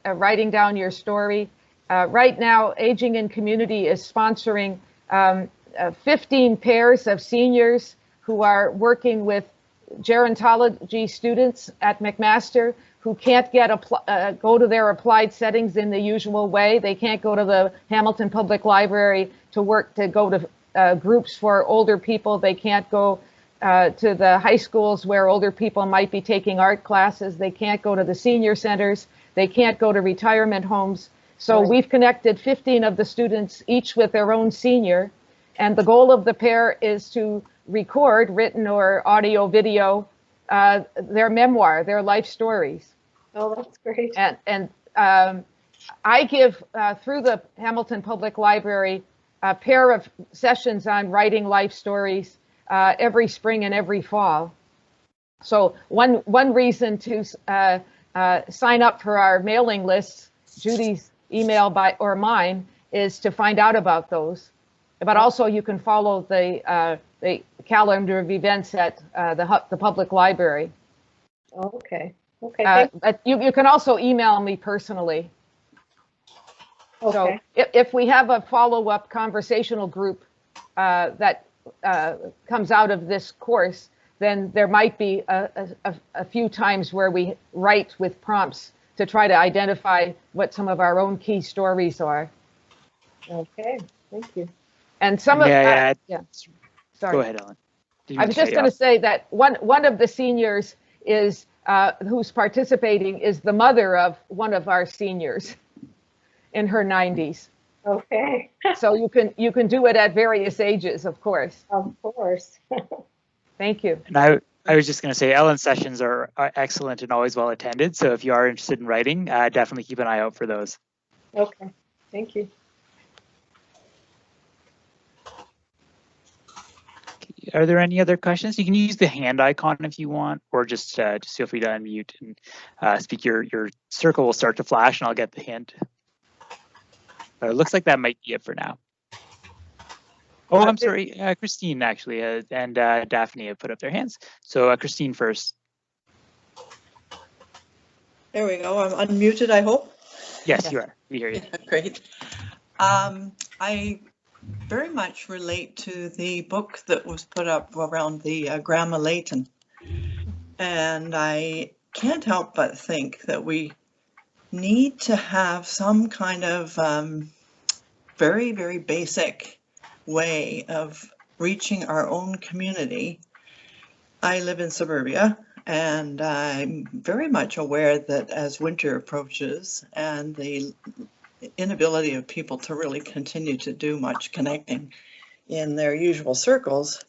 Speaker 4: writing down your story. Right now, Aging in Community is sponsoring 15 pairs of seniors who are working with gerontology students at Mcmaster who can't go to their applied settings in the usual way. They can't go to the Hamilton Public Library to go to groups for older people. They can't go to the high schools where older people might be taking art classes. They can't go to the senior centers. They can't go to retirement homes. So we've connected 15 of the students, each with their own senior. And the goal of the pair is to record, written or audio, video, their memoir, their life stories.
Speaker 7: Oh, that's great.
Speaker 4: And I give, through the Hamilton Public Library, a pair of sessions on writing life stories every spring and every fall. So one reason to sign up for our mailing lists, Judy's email or mine, is to find out about those. But also you can follow the calendar of events at the public library.
Speaker 7: Oh, okay. Okay.
Speaker 4: But you can also email me personally.
Speaker 7: Okay.
Speaker 4: So if we have a follow-up conversational group that comes out of this course, then there might be a few times where we write with prompts to try to identify what some of our own key stories are.
Speaker 7: Okay, thank you.
Speaker 4: And some of
Speaker 2: yeah.
Speaker 4: Sorry.
Speaker 2: Go ahead, Ellen.
Speaker 4: I was just going to say that one of the seniors is who's participating is the mother of one of our seniors in her 90s.
Speaker 7: Okay.
Speaker 4: So you can do it at various ages, of course.
Speaker 7: Of course.
Speaker 4: Thank you.
Speaker 2: And I was just going to say, Ellen's sessions are excellent and always well attended. So if you are interested in writing, definitely keep an eye out for those.
Speaker 7: Okay, thank you.
Speaker 2: Are there any other questions? You can use the hand icon if you want, or just feel free to unmute and speak. Your circle will start to flash and I'll get the hint. But it looks like that might be it for now. Oh, I'm sorry, Christine actually, and Daphne have put up their hands. So Christine first.
Speaker 8: There we go. I'm unmuted, I hope.
Speaker 2: Yes, you are. We hear you.
Speaker 8: Great. I very much relate to the book that was put up around the Grandma Layton. And I can't help but think that we need to have some kind of very, very basic way of reaching our own community. I live in suburbia, and I'm very much aware that as winter approaches and the inability of people to really continue to do much connecting in their usual circles,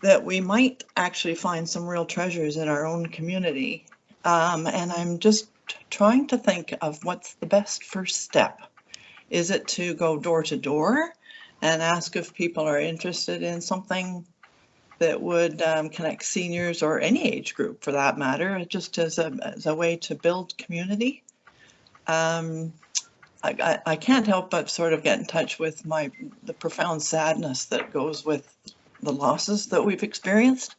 Speaker 8: that we might actually find some real treasures in our own community. And I'm just trying to think of what's the best first step. Is it to go door to door and ask if people are interested in something that would connect seniors or any age group for that matter, just as a way to build community? I can't help but sort of get in touch with the profound sadness that goes with the losses that we've experienced.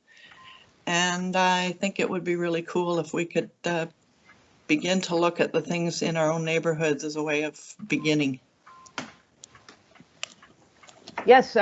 Speaker 8: And I think it would be really cool if we could begin to look at the things in our own neighborhoods as a way of beginning.
Speaker 4: Yes,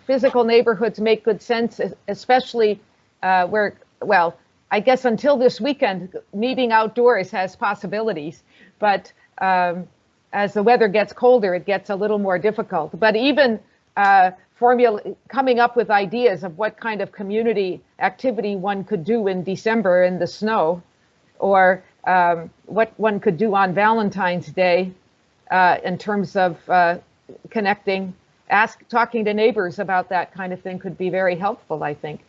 Speaker 4: physical neighborhoods make good sense, especially where, well, I guess until this weekend, meeting outdoors has possibilities, but as the weather gets colder, it gets a little more difficult. But even coming up with ideas of what kind of community activity one could do in December in the snow, or what one could do on Valentine's Day in terms of connecting, talking to neighbors about that kind of thing could be very helpful, I think.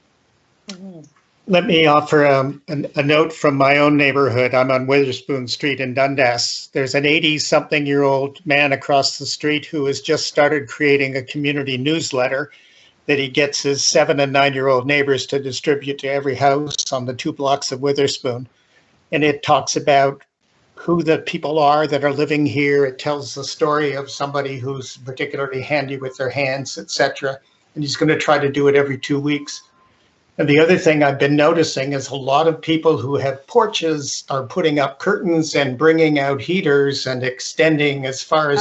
Speaker 8: Mm-hmm.
Speaker 3: Let me offer a note from my own neighborhood. I'm on Witherspoon Street in Dundas. There's an 80-something-year-old man across the street who has just started creating a community newsletter that he gets his 7- and 9-year-old neighbors to distribute to every house on the 2 blocks of Witherspoon. And it talks about who the people are that are living here. It tells the story of somebody who's particularly handy with their hands, etc. And he's going to try to do it every 2 weeks. And the other thing I've been noticing is a lot of people who have porches are putting up curtains and bringing out heaters and extending as far as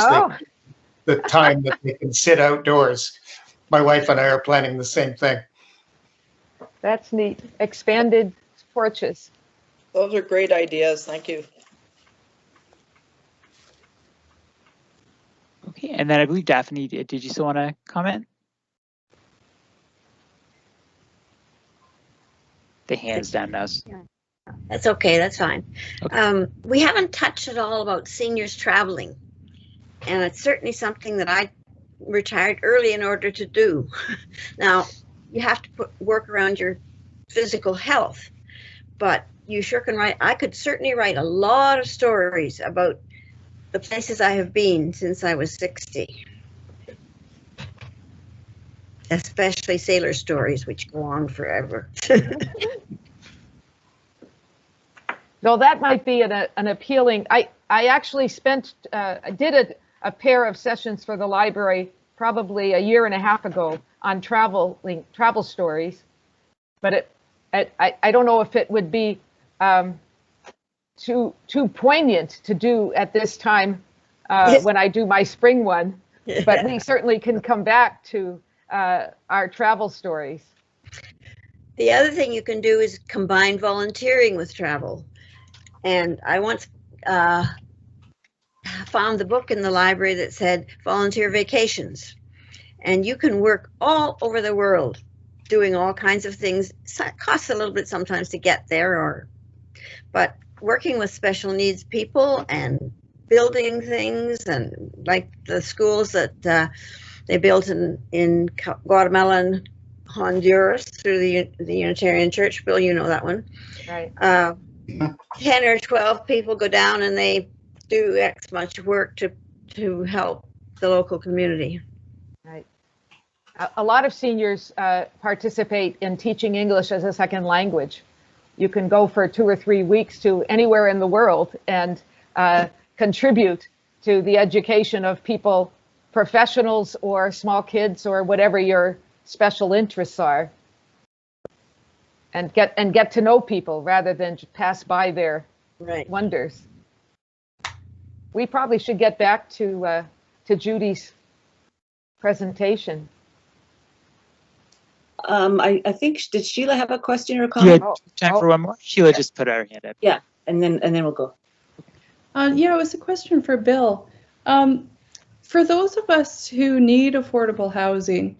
Speaker 3: the time that they can sit outdoors. My wife and I are planning the same thing.
Speaker 4: That's neat. Expanded porches.
Speaker 8: Those are great ideas. Thank you.
Speaker 2: Okay, and then I believe Daphne, did you still want to comment? The hands down now.
Speaker 9: That's okay, that's fine.
Speaker 2: Okay.
Speaker 9: We haven't touched at all about seniors traveling. And it's certainly something that I retired early in order to do. Now, you have to work around your physical health, but you sure can write. I could certainly write a lot of stories about the places I have been since I was 60. Especially sailor stories, which go on forever.
Speaker 4: Though that might be an appealing. I actually did a pair of sessions for the library probably a year and a half ago on travel stories, but I don't know if it would be too poignant to do at this time when I do my spring one. But we certainly can come back to our travel stories.
Speaker 9: The other thing you can do is combine volunteering with travel. And I once found the book in the library that said volunteer vacations. And you can work all over the world doing all kinds of things. It costs a little bit sometimes to get there, but working with special needs people and building things, and like the schools that they built in Guatemala and Honduras through the Unitarian Church. Bill, you know that one.
Speaker 4: Right.
Speaker 9: 10 or 12 people go down and they do X much work to help the local community.
Speaker 4: Right. A lot of seniors participate in teaching English as a second language. You can go for 2 or 3 weeks to anywhere in the world and contribute to the education of people, professionals or small kids or whatever your special interests are, and get to know people rather than pass by their wonders. We probably should get back to Judy's presentation.
Speaker 1: I think, did Sheila have a question or a comment?
Speaker 2: Time for one more. Sheila just put her hand up.
Speaker 1: Yeah, and then we'll go.
Speaker 10: Yeah, it was a question for Bill. For those of us who need affordable housing,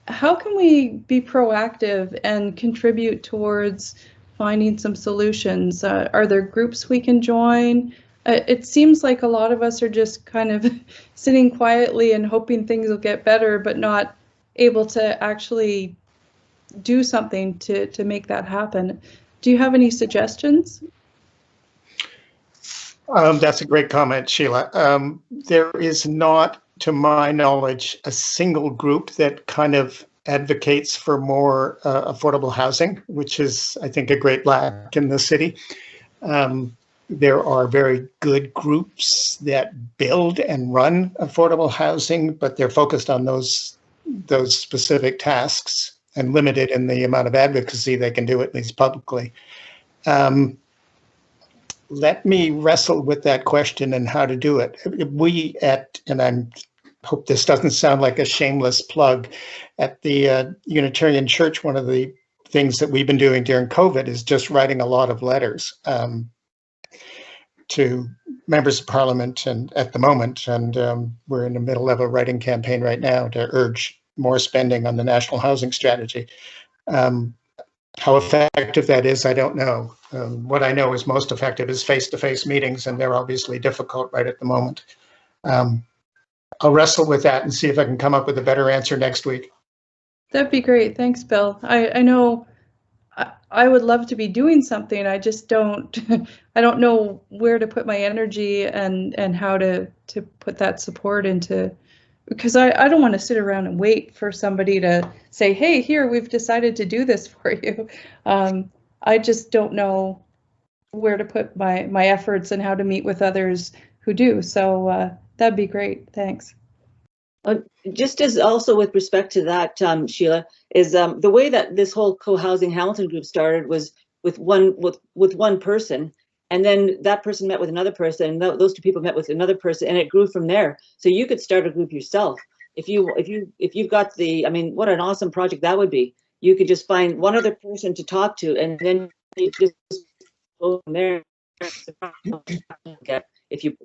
Speaker 10: how can we be proactive and contribute towards finding some solutions? Are there groups we can join? It seems like a lot of us are just kind of sitting quietly and hoping things will get better, but not able to actually do something to make that happen. Do you have any suggestions?
Speaker 3: That's a great comment, Sheila. There is not, to my knowledge, a single group that kind of advocates for more affordable housing, which is, I think, a great lack in the city. There are very good groups that build and run affordable housing, but they're focused on those specific tasks and limited in the amount of advocacy they can do, at least publicly. Let me wrestle with that question and how to do it. We and I hope this doesn't sound like a shameless plug, at the Unitarian Church, one of the things that we've been doing during COVID is just writing a lot of letters to members of parliament and at the moment, and we're in the middle of a writing campaign right now to urge more spending on the national housing strategy. How effective that is, I don't know. What I know is most effective is face-to-face meetings, and they're obviously difficult right at the moment. I'll wrestle with that and see if I can come up with a better answer next week.
Speaker 10: That'd be great. Thanks, Bill. I know I would love to be doing something. I just don't, I don't know where to put my energy and how to put that support into, because I don't want to sit around and wait for somebody to say, hey, here, we've decided to do this for you. I just don't know where to put my efforts and how to meet with others who do. So that'd be great. Thanks.
Speaker 1: Just as also with respect to that, Sheila, is the way that this whole co-housing Hamilton group started was with one person, and then that person met with another person, and those two people met with another person, and it grew from there. So you could start a group yourself if you've got the. I mean, what an awesome project that would be. You could just find one other person to talk to, and then you just go from there. If you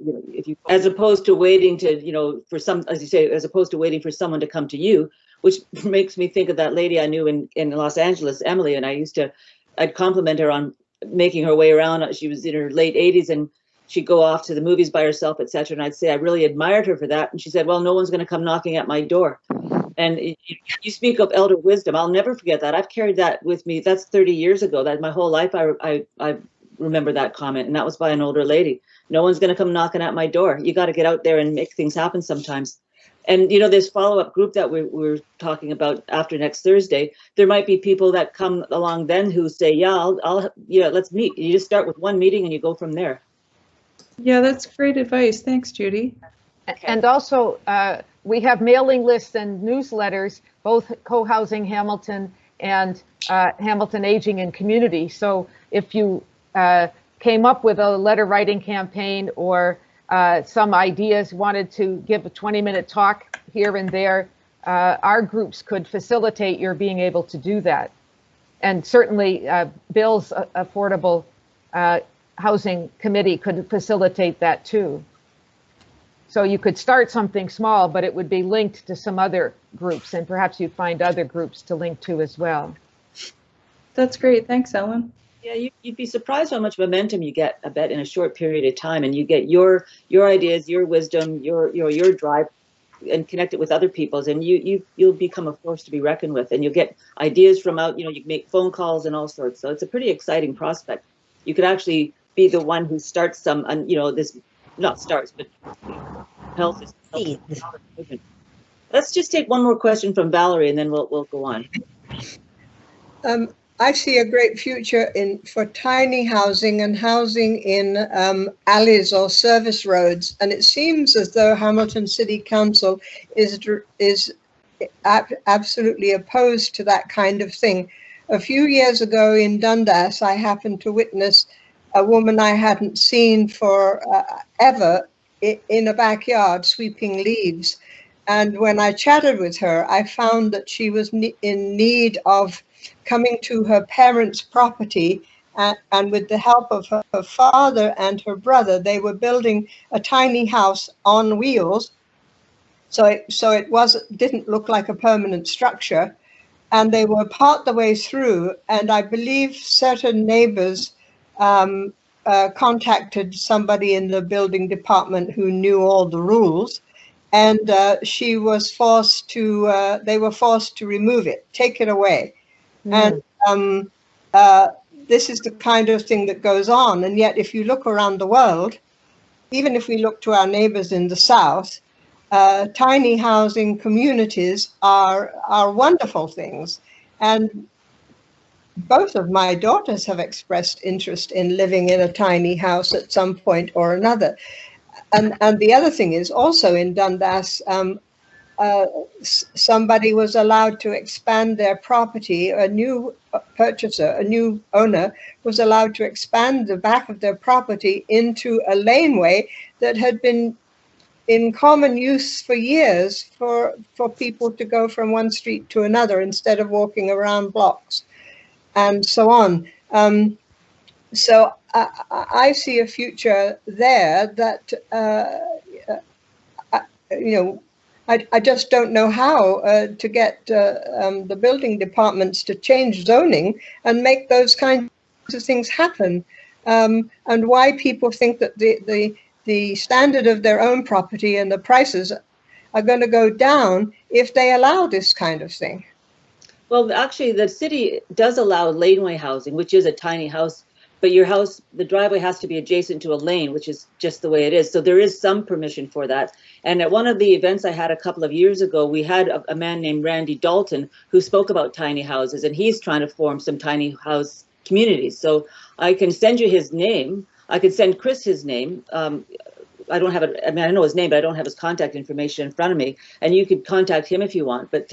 Speaker 1: as opposed to waiting to for some, as you say, as opposed to waiting for someone to come to you, which makes me think of that lady I knew in Los Angeles, Emily, and I'd compliment her on making her way around. She was in her late 80s and she'd go off to the movies by herself, etc. And I'd say I really admired her for that. And she said, well, no one's going to come knocking at my door. And you speak of elder wisdom. I'll never forget that. I've carried that with me. That's 30 years ago. That my whole life I remember that comment, and that was by an older lady. No one's going to come knocking at my door. You got to get out there and make things happen sometimes. And this follow-up group that we're talking about after next Thursday, there might be people that come along then who say, yeah, let's meet. You just start with one meeting and you go from there.
Speaker 10: Yeah, that's great advice. Thanks, Judy.
Speaker 4: Okay. And also, we have mailing lists and newsletters, both Co-Housing Hamilton and Hamilton Aging and Community. So if you came up with a letter writing campaign or some ideas, wanted to give a 20-minute talk here and there, our groups could facilitate your being able to do that. And certainly Bill's Affordable Housing Committee could facilitate that too. So you could start something small, but it would be linked to some other groups, and perhaps you'd find other groups to link to as well.
Speaker 10: That's great. Thanks, Ellen.
Speaker 1: Yeah, you'd be surprised how much momentum you get, I bet, in a short period of time, and you get your ideas, your wisdom, your drive, and connect it with other people's, and you'll become a force to be reckoned with, and you'll get ideas from out. You make phone calls and all sorts. So it's a pretty exciting prospect. You could actually be the one who starts some, this not starts, but helps. Let's just take one more question from Valerie, and then we'll go on.
Speaker 11: I see a great future for tiny housing and housing in alleys or service roads, and it seems as though Hamilton City Council is absolutely opposed to that kind of thing. A few years ago in Dundas, I happened to witness a woman I hadn't seen for ever in a backyard sweeping leaves, and when I chatted with her, I found that she was in need of coming to her parents' property, and with the help of her father and her brother, they were building a tiny house on wheels So it didn't look like a permanent structure. And they were part the way through, and I believe certain neighbors contacted somebody in the building department who knew all the rules, and they were forced to remove it, take it away. And this is the kind of thing that goes on. And yet, if you look around the world, even if we look to our neighbors in the south, tiny housing communities are wonderful things. And both of my daughters have expressed interest in living in a tiny house at some point or another. And the other thing is also in Dundas, somebody was allowed to expand their property. A new purchaser, a new owner, was allowed to expand the back of their property into a laneway that had been in common use for years for people to go from one street to another instead of walking around blocks and so on. So I see a future there that, I just don't know how to get the building departments to change zoning and make those kinds of things happen, and why people think that the standard of their own property and the prices are going to go down if they allow this kind of thing.
Speaker 1: Well, actually, the city does allow laneway housing, which is a tiny house, but your house, the driveway has to be adjacent to a lane, which is just the way it is. So there is some permission for that. And at one of the events I had a couple of years ago, we had a man named Randy Dalton who spoke about tiny houses, and he's trying to form some tiny house communities. So I can send you his name. I could send Chris his name. I don't have it. I mean, I know his name, but I don't have his contact information in front of me. And you could contact him if you want. But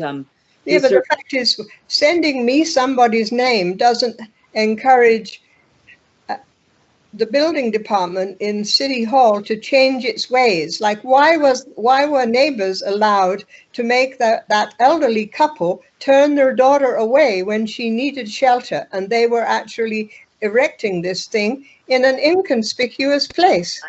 Speaker 11: yeah, but the fact is, sending me somebody's name doesn't encourage the building department in City Hall to change its ways. Like, why were neighbors allowed to make that elderly couple turn their daughter away when she needed shelter, and they were actually erecting this thing in an inconspicuous place?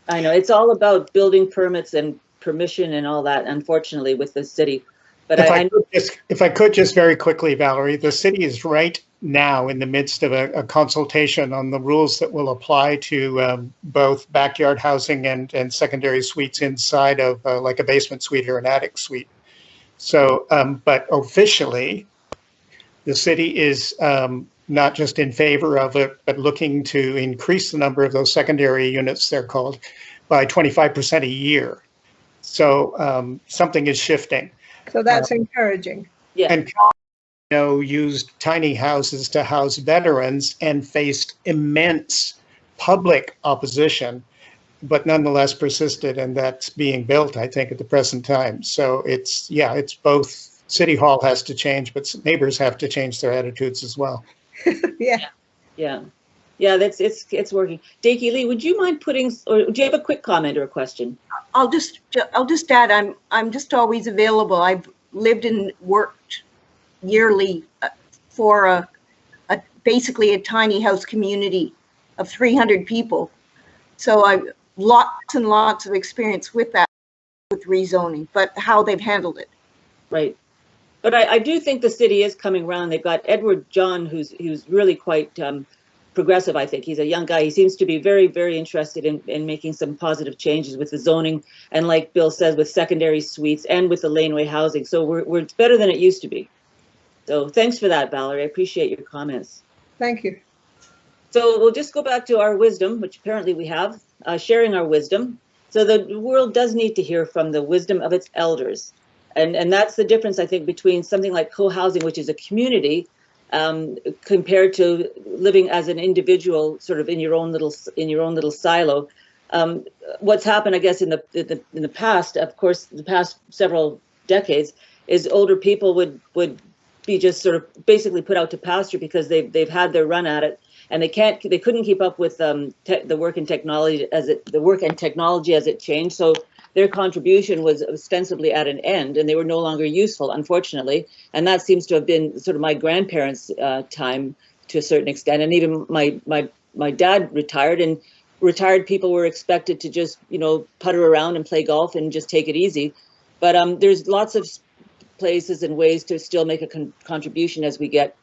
Speaker 1: I know it's all about building permits and permission and all that, unfortunately, with the city. But
Speaker 3: if I could just very quickly, Valerie, the city is right now in the midst of a consultation on the rules that will apply to both backyard housing and secondary suites inside of like a basement suite or an attic suite. So, but officially, the city is not just in favor of it, but looking to increase the number of those secondary units, they're called, by 25% a year. So something is shifting.
Speaker 11: So that's encouraging.
Speaker 1: Yeah.
Speaker 3: And used tiny houses to house veterans and faced immense public opposition, but nonetheless persisted, and that's being built, I think, at the present time. So it's both. City Hall has to change, but neighbors have to change their attitudes as well.
Speaker 1: Yeah, it's working. Dakey Lee, would you mind or do you have a quick comment or a question?
Speaker 6: I'll just add, I'm just always available. I've lived and worked yearly for basically a tiny house community of 300 people. So I've lots and lots of experience with that, with rezoning, but how they've handled it.
Speaker 1: Right. But I do think the city is coming around. They've got Edward John, who's really quite progressive, I think. He's a young guy. He seems to be very, very interested in making some positive changes with the zoning, and like Bill says, with secondary suites and with the laneway housing. So it's better than it used to be. So thanks for that, Valerie. I appreciate your comments.
Speaker 11: Thank you.
Speaker 1: So we'll just go back to our wisdom, which apparently we have, sharing our wisdom. So the world does need to hear from the wisdom of its elders. And that's the difference, I think, between something like co-housing, which is a community, compared to living as an individual, sort of in your own little silo. What's happened, I guess, in the past, of course, the past several decades, is older people would be just sort of basically put out to pasture because they've had their run at it, and they couldn't keep up with the work and technology as it changed. So their contribution was ostensibly at an end, and they were no longer useful, unfortunately. And that seems to have been sort of my grandparents' time to a certain extent. And even my dad retired, and retired people were expected to just, putter around and play golf and just take it easy. But there's lots of places and ways to still make a contribution as we get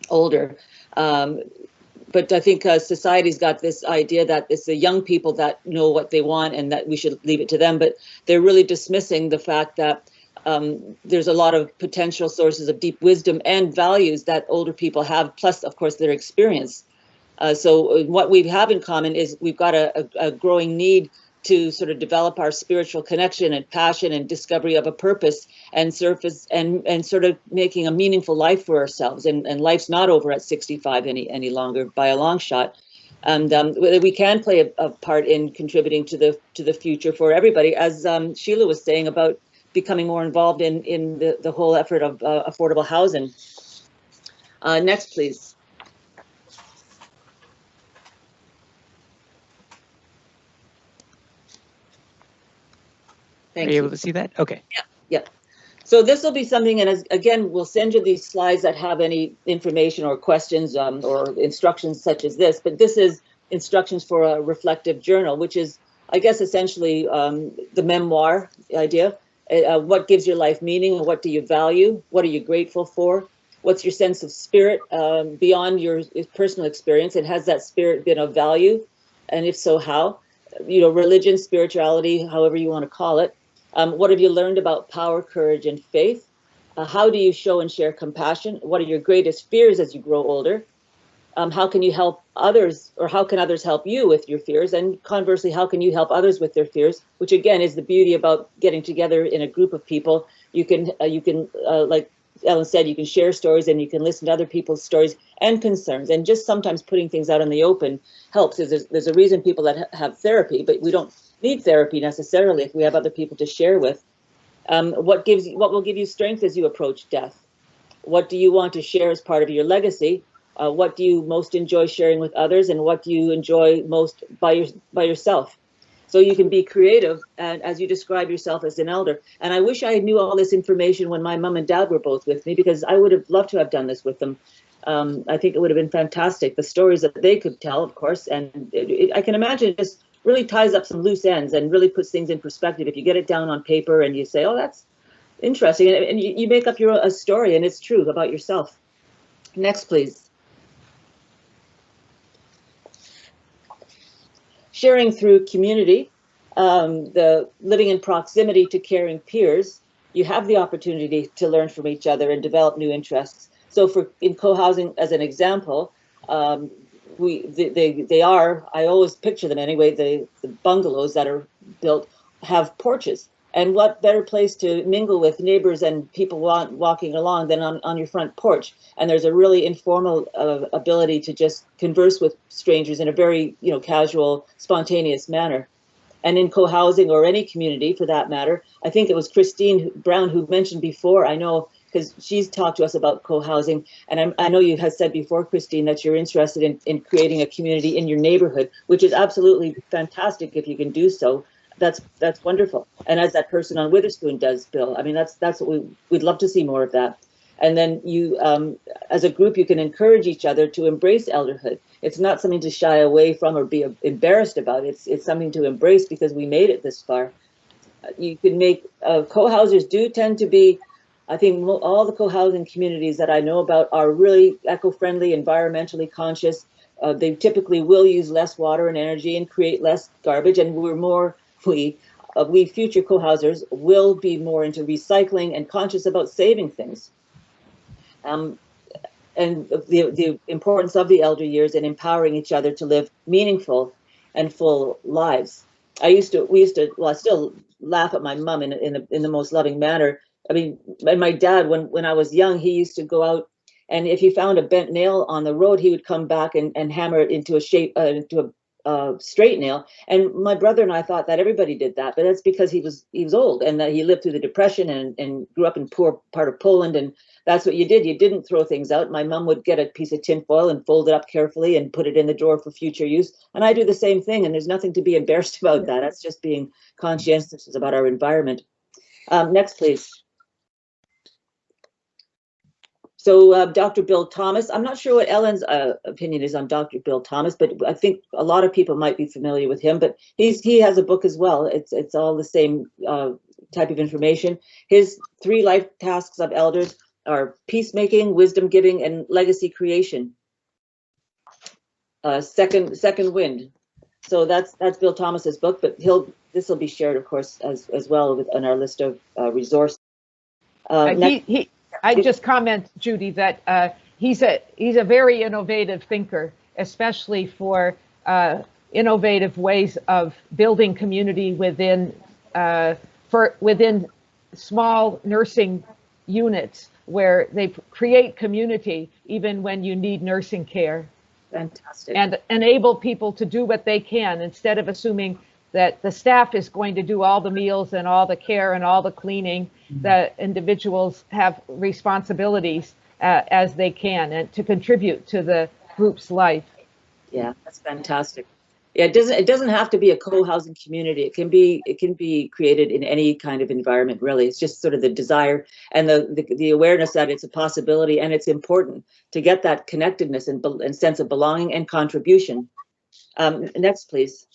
Speaker 1: older. But I think society's got this idea that it's the young people that know what they want and that we should leave it to them. But they're really dismissing the fact that there's a lot of potential sources of deep wisdom and values that older people have, plus, of course, their experience. So what we have in common is we've got a growing need to sort of develop our spiritual connection and passion and discovery of a purpose and surface and sort of making a meaningful life for ourselves. And life's not over at 65 any longer by a long shot. And we can play a part in contributing to the future for everybody, as Sheila was saying about becoming more involved in the whole effort of affordable housing. Next, please.
Speaker 2: Are you able to see that? Okay.
Speaker 1: Yeah. So this will be something, and again, we'll send you these slides that have any information or questions or instructions such as this, but this is instructions for a reflective journal, which is, I guess, essentially the memoir idea. What gives your life meaning? What do you value? What are you grateful for? What's your sense of spirit beyond your personal experience? And has that spirit been of value? And if so, how? You know, religion, spirituality, however you want to call it. What have you learned about power, courage, and faith? How do you show and share compassion? What are your greatest fears as you grow older? How can you help others, or how can others help you with your fears? And conversely, how can you help others with their fears? Which again is the beauty about getting together in a group of people. You can like Ellen said, you can share stories and you can listen to other people's stories and concerns. And just sometimes putting things out in the open helps. There's a reason people that have therapy, but we don't need therapy necessarily if we have other people to share with. What will give you strength as you approach death? What do you want to share as part of your legacy? What do you most enjoy sharing with others, and what do you enjoy most by yourself? So you can be creative, and as you describe yourself as an elder. And I wish I knew all this information when my mom and dad were both with me, because I would have loved to have done this with them. I think it would have been fantastic, the stories that they could tell, of course. And I can imagine it just really ties up some loose ends and really puts things in perspective. If you get it down on paper and you say, oh, that's interesting, and you make up a story, and it's true about yourself. Next, please. Sharing through community, the living in proximity to caring peers, you have the opportunity to learn from each other and develop new interests. So in co-housing, as an example, they are, I always picture them anyway, the bungalows that are built have porches. And what better place to mingle with neighbors and people walking along than on your front porch? And there's a really informal ability to just converse with strangers in a very casual, spontaneous manner. And in co-housing, or any community for that matter, I think it was Christine Brown who mentioned before, I know, because she's talked to us about co-housing, and I know you have said before, Christine, that you're interested in creating a community in your neighborhood, which is absolutely fantastic if you can do so. That's wonderful. And as that person on Witherspoon does, Bill, I mean, that's what we'd love to see more of that. And then you, as a group, you can encourage each other to embrace elderhood. It's not something to shy away from or be embarrassed about. It's something to embrace because we made it this far. You can make, co-housers do tend to be, I think all the co-housing communities that I know about are really eco-friendly, environmentally conscious. They typically will use less water and energy and create less garbage, and we future co-housers will be more into recycling and conscious about saving things. And the importance of the elder years and empowering each other to live meaningful and full lives. I still laugh at my mom in the most loving manner. I mean, and my dad, when I was young, he used to go out, and if he found a bent nail on the road, he would come back and hammer it into a straight nail. And my brother and I thought that everybody did that, but that's because he was old and that he lived through the Depression and grew up in poor part of Poland, and that's what you did. You didn't throw things out. My mom would get a piece of tinfoil and fold it up carefully and put it in the drawer for future use. And I do the same thing, and there's nothing to be embarrassed about that. That's just being conscientious about our environment. Next, please. So Dr. Bill Thomas, I'm not sure what Ellen's opinion is on Dr. Bill Thomas, but I think a lot of people might be familiar with him, but he has a book as well. It's all the same type of information. His 3 life tasks of elders are peacemaking, wisdom giving, and legacy creation. Second wind. So that's Bill Thomas's book, but this will be shared, of course, as well on our list of resources.
Speaker 4: I just comment, Judy, that he's a very innovative thinker, especially for innovative ways of building community within small nursing units where they create community even when you need nursing care.
Speaker 1: Fantastic.
Speaker 4: And enable people to do what they can instead of assuming that the staff is going to do all the meals and all the care and all the cleaning. That individuals have responsibilities as they can and to contribute to the group's life.
Speaker 1: Yeah, that's fantastic. Yeah, it doesn't have to be a co-housing community. It can be created in any kind of environment, really. It's just sort of the desire and the awareness that it's a possibility, and it's important to get that connectedness and sense of belonging and contribution. Next, please.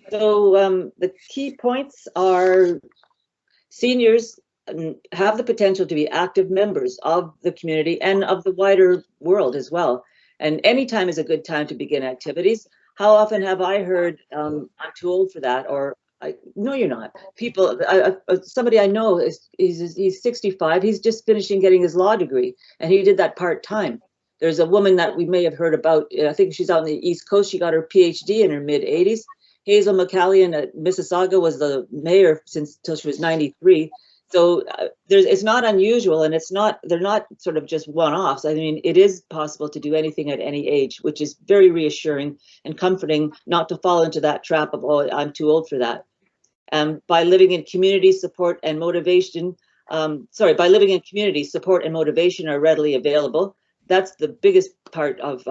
Speaker 1: So the key points are seniors have the potential to be active members of the community and of the wider world as well. And any time is a good time to begin activities. How often have I heard, I'm too old for that, or no, you're not. People, somebody I know, he's 65, he's just finishing getting his law degree, and he did that part-time. There's a woman that we may have heard about, I think she's out on the East Coast, she got her PhD in her mid-80s. Hazel McCallion at Mississauga was the mayor till she was 93. So it's not unusual, and they're not sort of just one-offs. I mean, it is possible to do anything at any age, which is very reassuring and comforting not to fall into that trap of, oh, I'm too old for that. By living in community support and motivation, by living in community, support and motivation are readily available. That's the biggest part of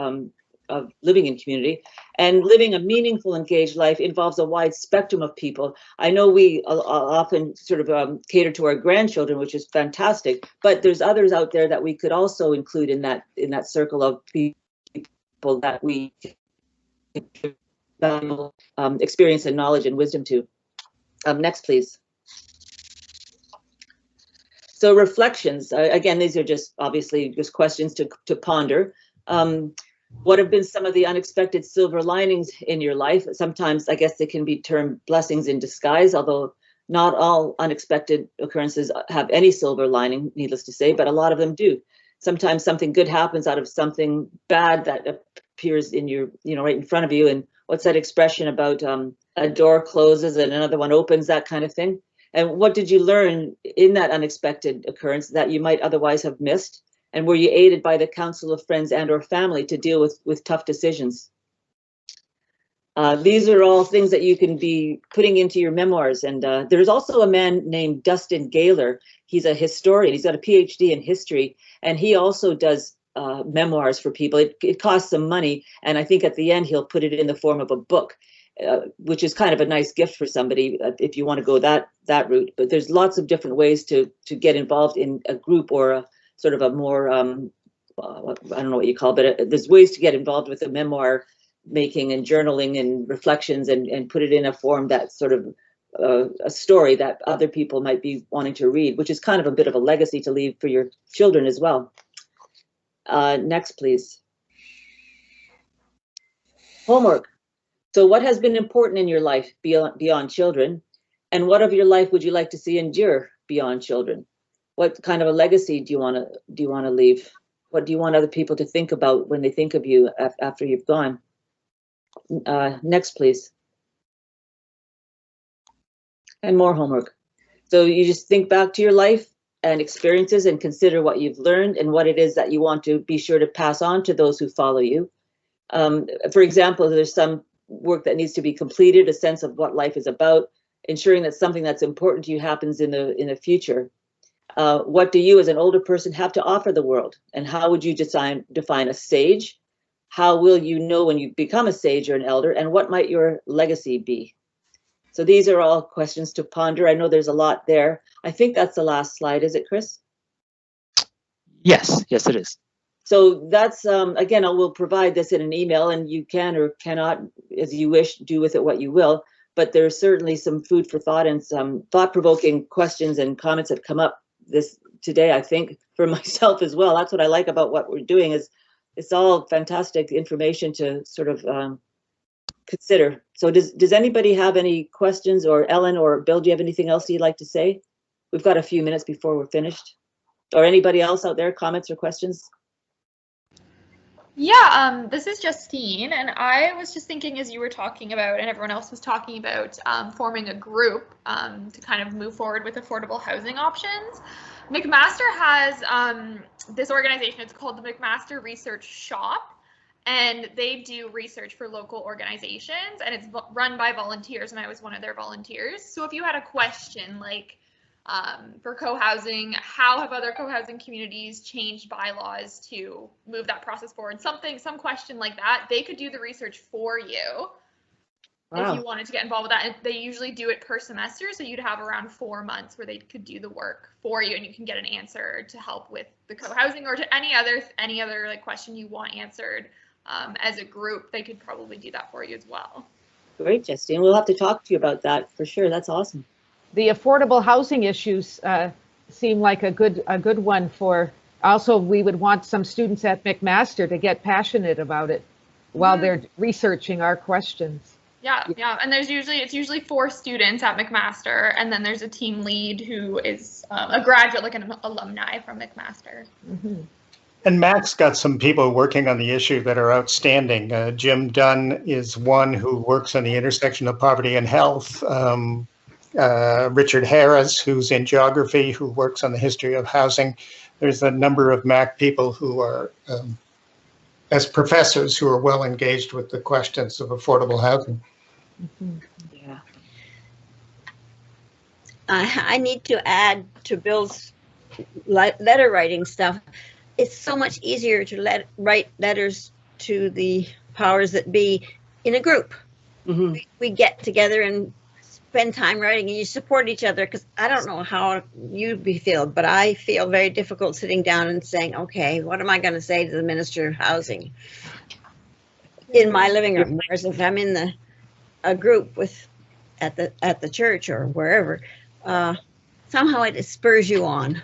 Speaker 1: living in community. And living a meaningful, engaged life involves a wide spectrum of people. I know we often sort of cater to our grandchildren, which is fantastic, but there's others out there that we could also include in that circle of people that we value experience and knowledge and wisdom to. Next, please. So reflections, again, these are just obviously just questions to ponder. What have been some of the unexpected silver linings in your life? Sometimes I guess they can be termed blessings in disguise, although not all unexpected occurrences have any silver lining, needless to say, but a lot of them do. Sometimes something good happens out of something bad that appears in your, right in front of you. And what's that expression about a door closes and another one opens, that kind of thing? And what did you learn in that unexpected occurrence that you might otherwise have missed? And were you aided by the counsel of friends and or family to deal with tough decisions? These are all things that you can be putting into your memoirs. And there's also a man named Dustin Gaylor. He's a historian. He's got a PhD in history, and he also does memoirs for people. It costs some money, and I think at the end he'll put it in the form of a book, which is kind of a nice gift for somebody if you want to go that route. But there's lots of different ways to get involved in a group or a sort of a more, I don't know what you call it, but there's ways to get involved with the memoir making and journaling and reflections and put it in a form that's sort of a story that other people might be wanting to read, which is kind of a bit of a legacy to leave for your children as well. Next, please. Homework. So what has been important in your life beyond children? And what of your life would you like to see endure beyond children? What kind of a legacy do you want to leave? What do you want other people to think about when they think of you after you've gone? Next, please. And more homework. So you just think back to your life and experiences and consider what you've learned and what it is that you want to be sure to pass on to those who follow you. For example, there's some work that needs to be completed, a sense of what life is about, ensuring that something that's important to you happens in the future. What do you as an older person have to offer the world? And how would you define a sage? How will you know when you become a sage or an elder? And what might your legacy be? So these are all questions to ponder. I know there's a lot there. I think that's the last slide. Is it, Chris?
Speaker 2: Yes, it is.
Speaker 1: So that's, again, I will provide this in an email, and you can or cannot, as you wish, do with it what you will. but there's certainly some food for thought and some thought-provoking questions and comments that come up today, I think, for myself as well. That's what I like about what we're doing, is it's all fantastic information to sort of consider. So does anybody have any questions, or Ellen or Bill, do you have anything else you'd like to say? We've got a few minutes before we're finished. Or anybody else out there, comments or questions?
Speaker 12: Yeah, this is Justine, and I was just thinking, as you were talking about and everyone else was talking about, forming a group to kind of move forward with affordable housing options. Mcmaster has this organization, it's called the Mcmaster Research Shop, and they do research for local organizations, and it's run by volunteers, and I was one of their volunteers. So if you had a question like, for co-housing, how have other co-housing communities changed bylaws to move that process forward? Some question like that, they could do the research for you. Wow. If you wanted to get involved with that. And they usually do it per semester, so you'd have around 4 months where they could do the work for you, and you can get an answer to help with the co-housing or to any other like question you want answered. As a group, they could probably do that for you as well.
Speaker 1: Great, Justine. We'll have to talk to you about that for sure. That's awesome.
Speaker 4: The affordable housing issues seem like a good one for. Also, we would want some students at Mcmaster to get passionate about it while they're researching our questions.
Speaker 12: Yeah. And it's usually 4 students at Mcmaster, and then there's a team lead who is a graduate, like an alumni from Mcmaster. Mm-hmm.
Speaker 3: And Mac's got some people working on the issue that are outstanding. Jim Dunn is one who works on the intersection of poverty and health. Richard Harris, who's in geography, who works on the history of housing. There's a number of MAC people who are, as professors, who are well engaged with the questions of affordable housing.
Speaker 9: Mm-hmm. Yeah. I need to add to Bill's letter writing stuff. It's so much easier to write letters to the powers that be in a group. Mm-hmm. We get together and spend time writing, and you support each other, because I don't know how you feel, but I feel very difficult sitting down and saying, okay, what am I going to say to the Minister of Housing in my living room? Whereas if I'm in a group at the church or wherever, somehow it spurs you on.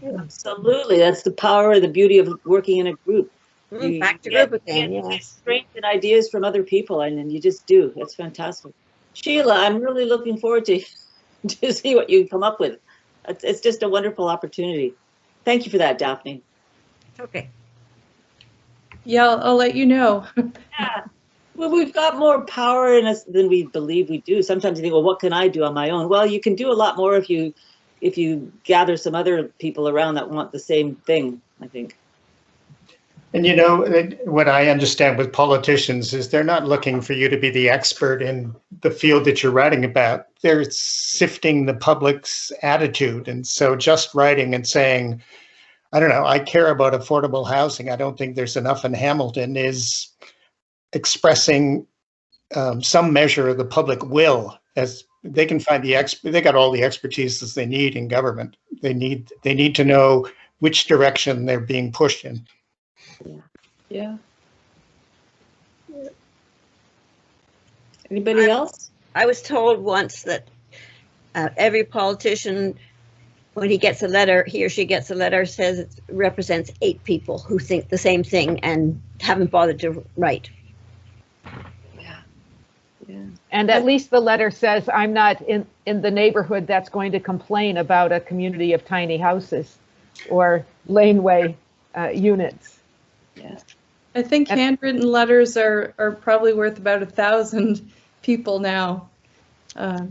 Speaker 1: Absolutely, that's the power, the beauty of working in a group.
Speaker 9: Back to group again, yes.
Speaker 1: Strength and ideas from other people, and you just do. That's fantastic. Sheila, I'm really looking forward to see what you come up with. It's just a wonderful opportunity. Thank you for that, Daphne.
Speaker 9: Okay.
Speaker 10: Yeah, I'll let you know.
Speaker 1: Yeah. Well, we've got more power in us than we believe we do. Sometimes you think, well, what can I do on my own? Well, you can do a lot more if you gather some other people around that want the same thing, I think.
Speaker 3: And you know, what I understand with politicians is they're not looking for you to be the expert in the field that you're writing about. They're sifting the public's attitude. And so just writing and saying, I don't know, I care about affordable housing, I don't think there's enough in Hamilton, is expressing some measure of the public will, as they can find they got all the expertise that they need in government. They need to know which direction they're being pushed in.
Speaker 1: Yeah. Anybody else?
Speaker 9: I was told once that every politician, when he or she gets a letter, says it represents 8 people who think the same thing and haven't bothered to write.
Speaker 4: Yeah. And at least the letter says, I'm not in the neighborhood that's going to complain about a community of tiny houses or laneway units.
Speaker 1: Yeah.
Speaker 10: I think handwritten letters are probably worth about 1,000 people now. I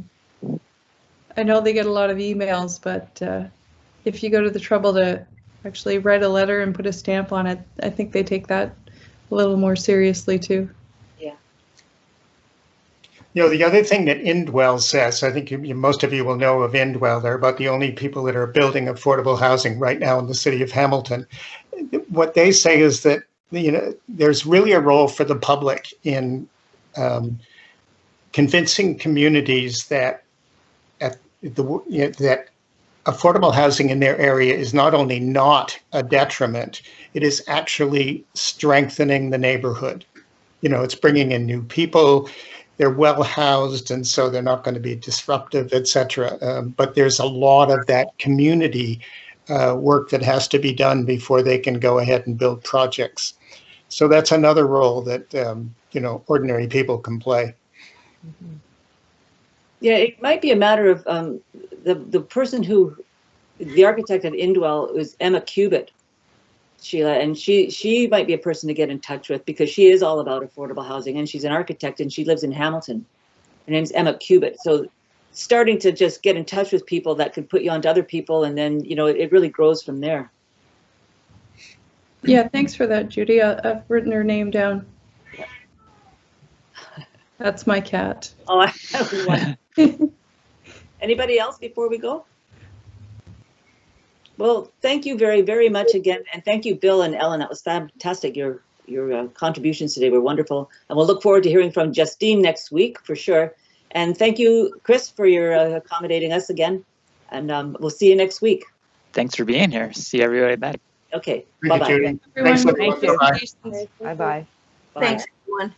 Speaker 10: know they get a lot of emails, but if you go to the trouble to actually write a letter and put a stamp on it, I think they take that a little more seriously too.
Speaker 1: Yeah.
Speaker 3: You know, the other thing that Indwell says, I think most of you will know of Indwell. They're about the only people that are building affordable housing right now in the city of Hamilton. What they say is that, you know, there's really a role for the public in convincing communities that that affordable housing in their area is not only not a detriment, it is actually strengthening the neighborhood. You know, it's bringing in new people, they're well housed, and so they're not going to be disruptive, etc. But there's a lot of that community work that has to be done before they can go ahead and build projects. So that's another role that ordinary people can play.
Speaker 1: Yeah, it might be a matter of the person who, the architect at Indwell was Emma Cubitt, Sheila, and she might be a person to get in touch with, because she is all about affordable housing, and she's an architect and she lives in Hamilton. Her name's Emma Cubitt. So starting to just get in touch with people that could put you onto other people, and then it really grows from there.
Speaker 10: Yeah, thanks for that, Judy. I've written her name down. That's my cat.
Speaker 1: Oh, I have one. Anybody else before we go? Well, thank you very, very much again. And thank you, Bill and Ellen. That was fantastic. Your contributions today were wonderful. And we'll look forward to hearing from Justine next week for sure. And thank you, Chris, for your accommodating us again. And we'll see you next week.
Speaker 2: Thanks for being here. See everybody then.
Speaker 1: Okay.
Speaker 3: Bye-bye.
Speaker 1: Bye-bye.
Speaker 3: Thanks,
Speaker 4: Thank you.
Speaker 3: everyone. Bye-bye.
Speaker 4: Bye-bye.
Speaker 6: Thanks, everyone.